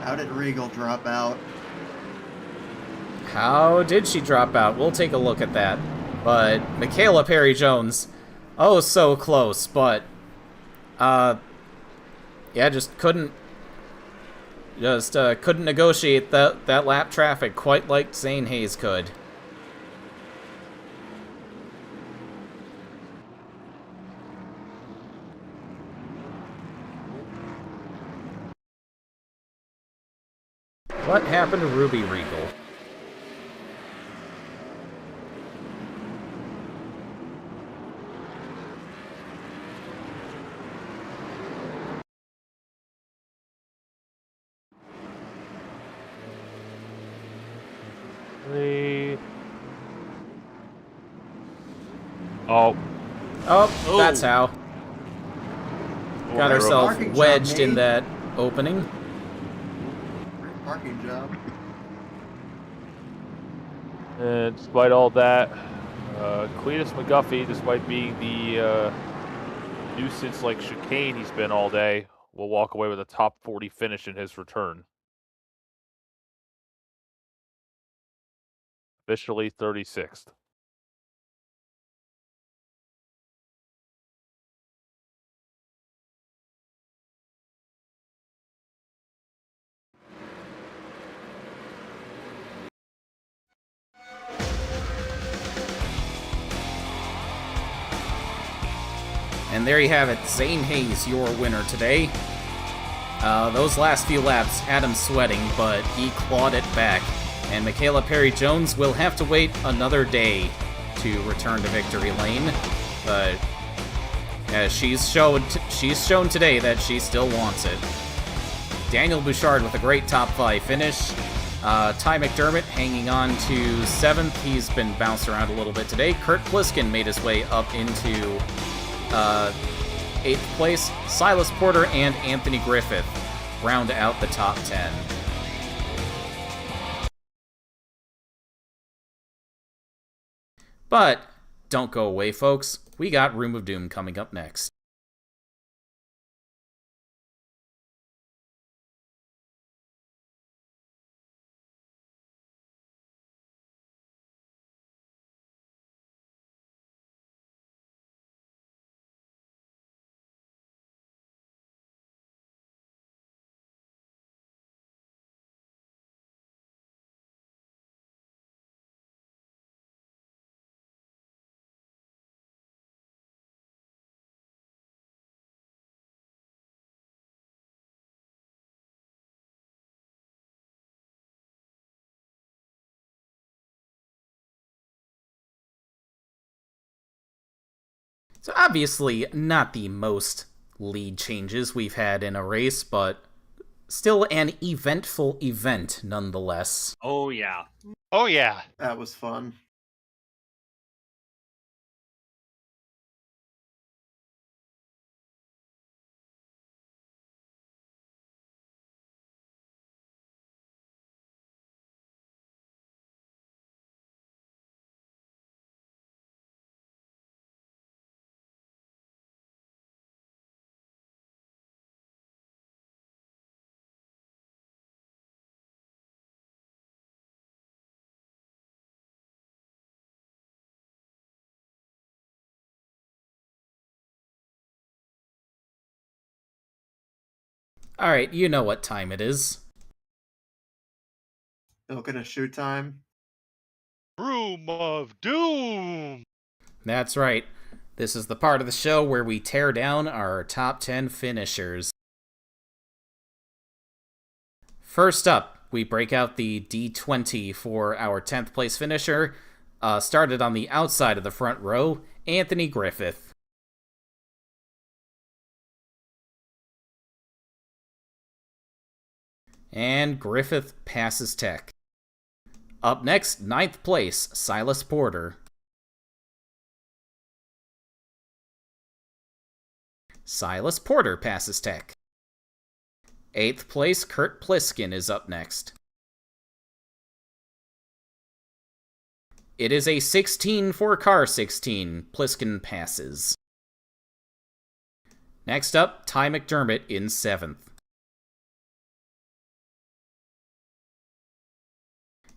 How did Regal drop out? How did she drop out? We'll take a look at that. But Michaela Perry-Jones, oh so close, but yeah, just couldn't negotiate that lap traffic quite like Zane Hayes could. What happened to Ruby Regal? Oh, that's how. Got herself wedged in that opening. Great parking job. And despite all that, Cletus McGuffey, despite being the nuisance-like chicane he's been all day, will walk away with a top 40 finish in his return. Officially 36th. And there you have it, Zane Hayes, your winner today. Those last few laps had him sweating, but he clawed it back. And Michaela Perry-Jones will have to wait another day to return to victory lane. But she's shown today that she still wants it. Daniel Bouchard with a great top 5 finish. Ty McDermott hanging on to 7th. He's been bounced around a little bit today. Kurt Pliskin made his way up into 8th place. Silas Porter and Anthony Griffith round out the top 10. But don't go away, folks. We got Room of Doom coming up next. So obviously not the most lead changes we've had in a race, but still an eventful event nonetheless. Oh, yeah. Oh, yeah. That was fun. Alright, you know what time it is. Looking at shoot time. Room of Doom! That's right. This is the part of the show where we tear down our top 10 finishers. First up, we break out the D20 for our 10th place finisher. Started on the outside of the front row, Anthony Griffith. And Griffith passes tech. Up next, 9th place, Silas Porter. Silas Porter passes tech. 8th place, Kurt Pliskin is up next. It is a 16 for car 16. Pliskin passes. Next up, Ty McDermott in 7th.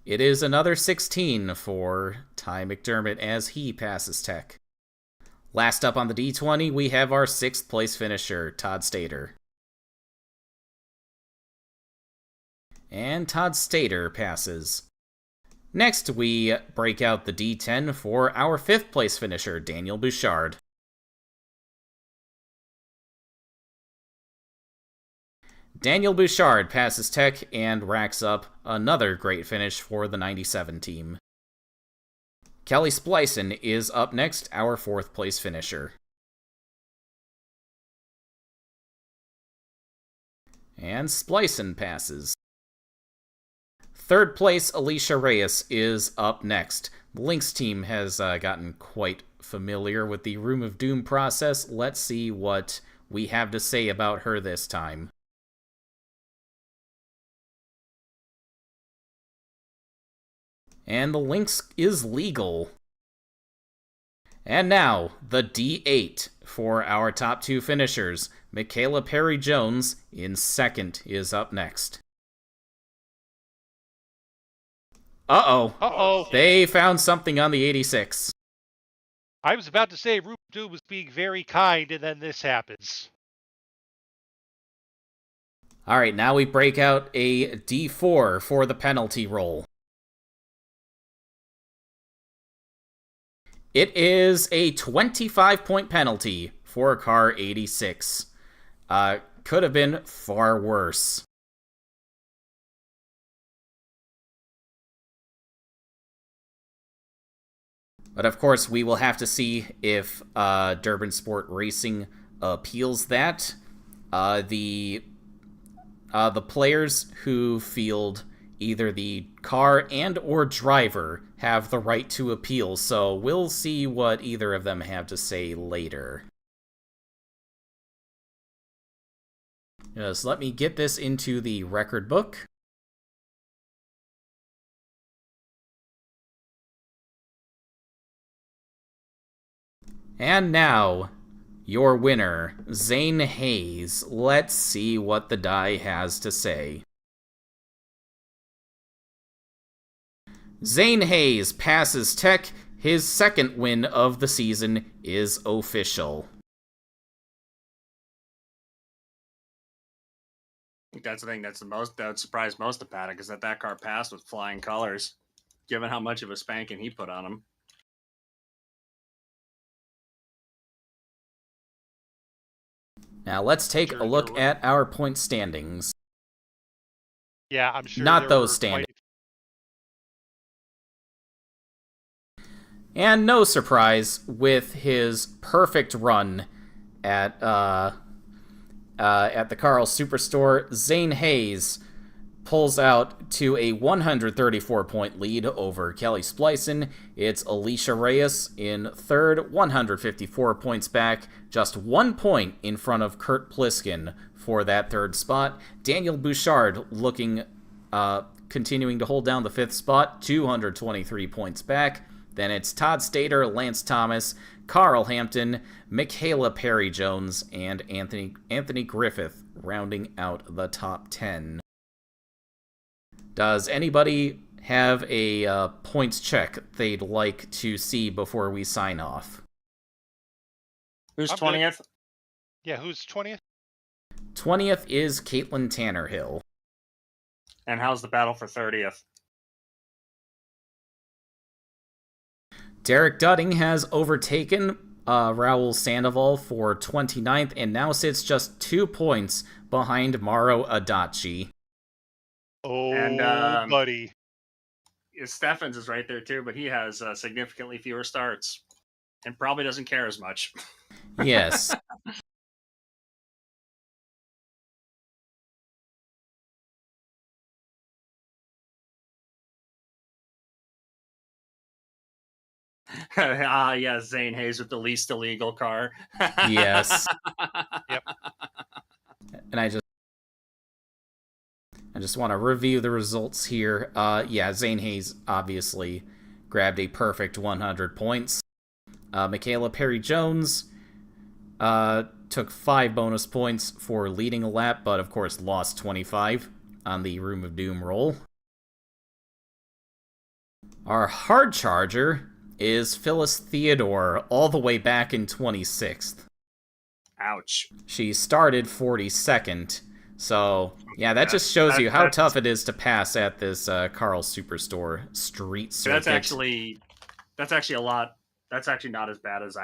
It is another 16 for Ty McDermott as he passes tech. Last up on the D20, we have our 6th place finisher, Todd Stater. And Todd Stater passes. Next, we break out the D10 for our 5th place finisher, Daniel Bouchard. Daniel Bouchard passes tech and racks up another great finish for the 97 team. Kelly Splicen is up next, our 4th place finisher. And Splicen passes. 3rd place, Alicia Reyes is up next. The Lynx team has gotten quite familiar with the Room of Doom process. Let's see what we have to say about her this time. And the Lynx is legal. And now, the D8 for our top 2 finishers. Michaela Perry-Jones in 2nd is up next. Uh-oh. Uh-oh. They found something on the 86. I was about to say Room of Doom was being very kind, and then this happens. Alright, now we break out a D4 for the penalty roll. It is a 25-point penalty for car 86. Could have been far worse. But of course, we will have to see if Durban Sport Racing appeals that. The players who field either the car and or driver have the right to appeal, so we'll see what either of them have to say later. Just let me get this into the record book. And now, your winner, Zane Hayes. Let's see what the die has to say. Zane Hayes passes tech. His 2nd win of the season is official. I think that's the thing that would surprise most of Paddock is that car passed with flying colors, given how much of a spanking he put on him. Now let's take a look at our point standings. Yeah, I'm sure. Not those standings. And no surprise, with his perfect run at the Karl Superstore, Zane Hayes pulls out to a 134-point lead over Kelly Splicen. It's Alicia Reyes in 3rd, 154 points back, just 1 point in front of Kurt Pliskin for that 3rd spot. Daniel Bouchard continuing to hold down the 5th spot, 223 points back. Then it's Todd Stater, Lance Thomas, Karl Hampton, Michaela Perry-Jones, and Anthony Griffith rounding out the top 10. Does anybody have a points check they'd like to see before we sign off? Who's 20th? Yeah, who's 20th? 20th is Caitlin Tannerhill. And how's the battle for 30th? Derek Dudding has overtaken Raul Sandoval for 29th and now sits just 2 points behind Mauro Adachi. Oh, and, buddy. Steffens is right there too, but he has significantly fewer starts and probably doesn't care as much. Yes. Yeah, Zane Hayes with the least illegal car. Yes. Yep. And I just want to review the results here. Yeah, Zane Hayes obviously grabbed a perfect 100 points. Michaela Perry-Jones took 5 bonus points for leading a lap, but of course lost 25 on the Room of Doom roll. Our hard charger is Phyllis Theodore, all the way back in 26th. Ouch. She started 42nd, so yeah, that just shows you how tough it is to pass at this Karl Superstore street circuit. That's actually a lot. That's actually not as bad as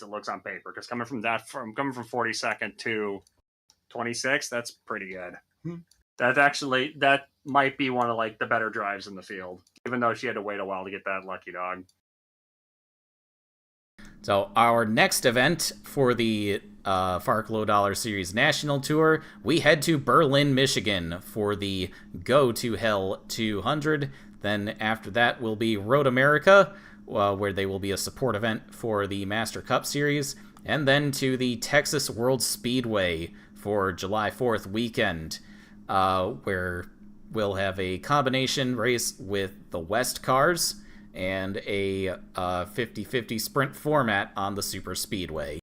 it looks on paper. Because coming from 42nd to 26th, that's pretty good. That might be one of like the better drives in the field, even though she had to wait a while to get that lucky dog. So our next event for the FARC Low Dollar Series National Tour, we head to Berlin, Michigan for the Go to Hell 200. Then after that will be Road America, where they will be a support event for the Master Cup Series. And then to the Texas World Speedway for July 4th weekend, where we'll have a combination race with the West cars and a 50-50 sprint format on the Super Speedway.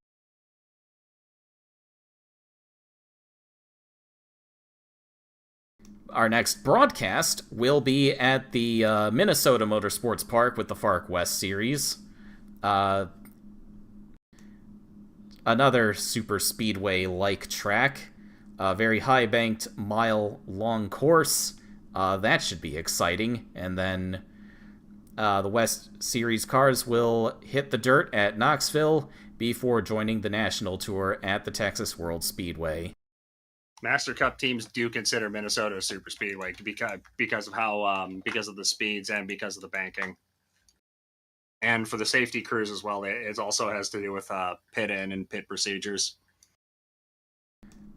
Our next broadcast will be at the Minnesota Motorsports Park with the FARC West Series. Another Super Speedway-like track. A very high-banked, mile-long course. That should be exciting. And then the West Series cars will hit the dirt at Knoxville before joining the national tour at the Texas World Speedway. Master Cup teams do consider Minnesota a super speedway because of how because of the speeds and because of the banking, and for the safety crews as well. It also has to do with pit in and pit procedures.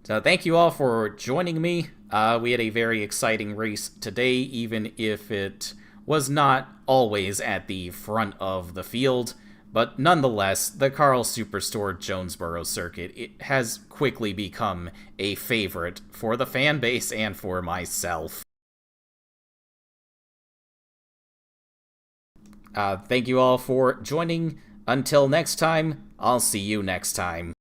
So thank you all for joining me. We had a very exciting race today, even if it was not always at the front of the field. But nonetheless, the Karl Superstore Jonesboro circuit, it has quickly become a favorite for the fan base and for myself. Thank you all for joining. Until next time, I'll see you next time.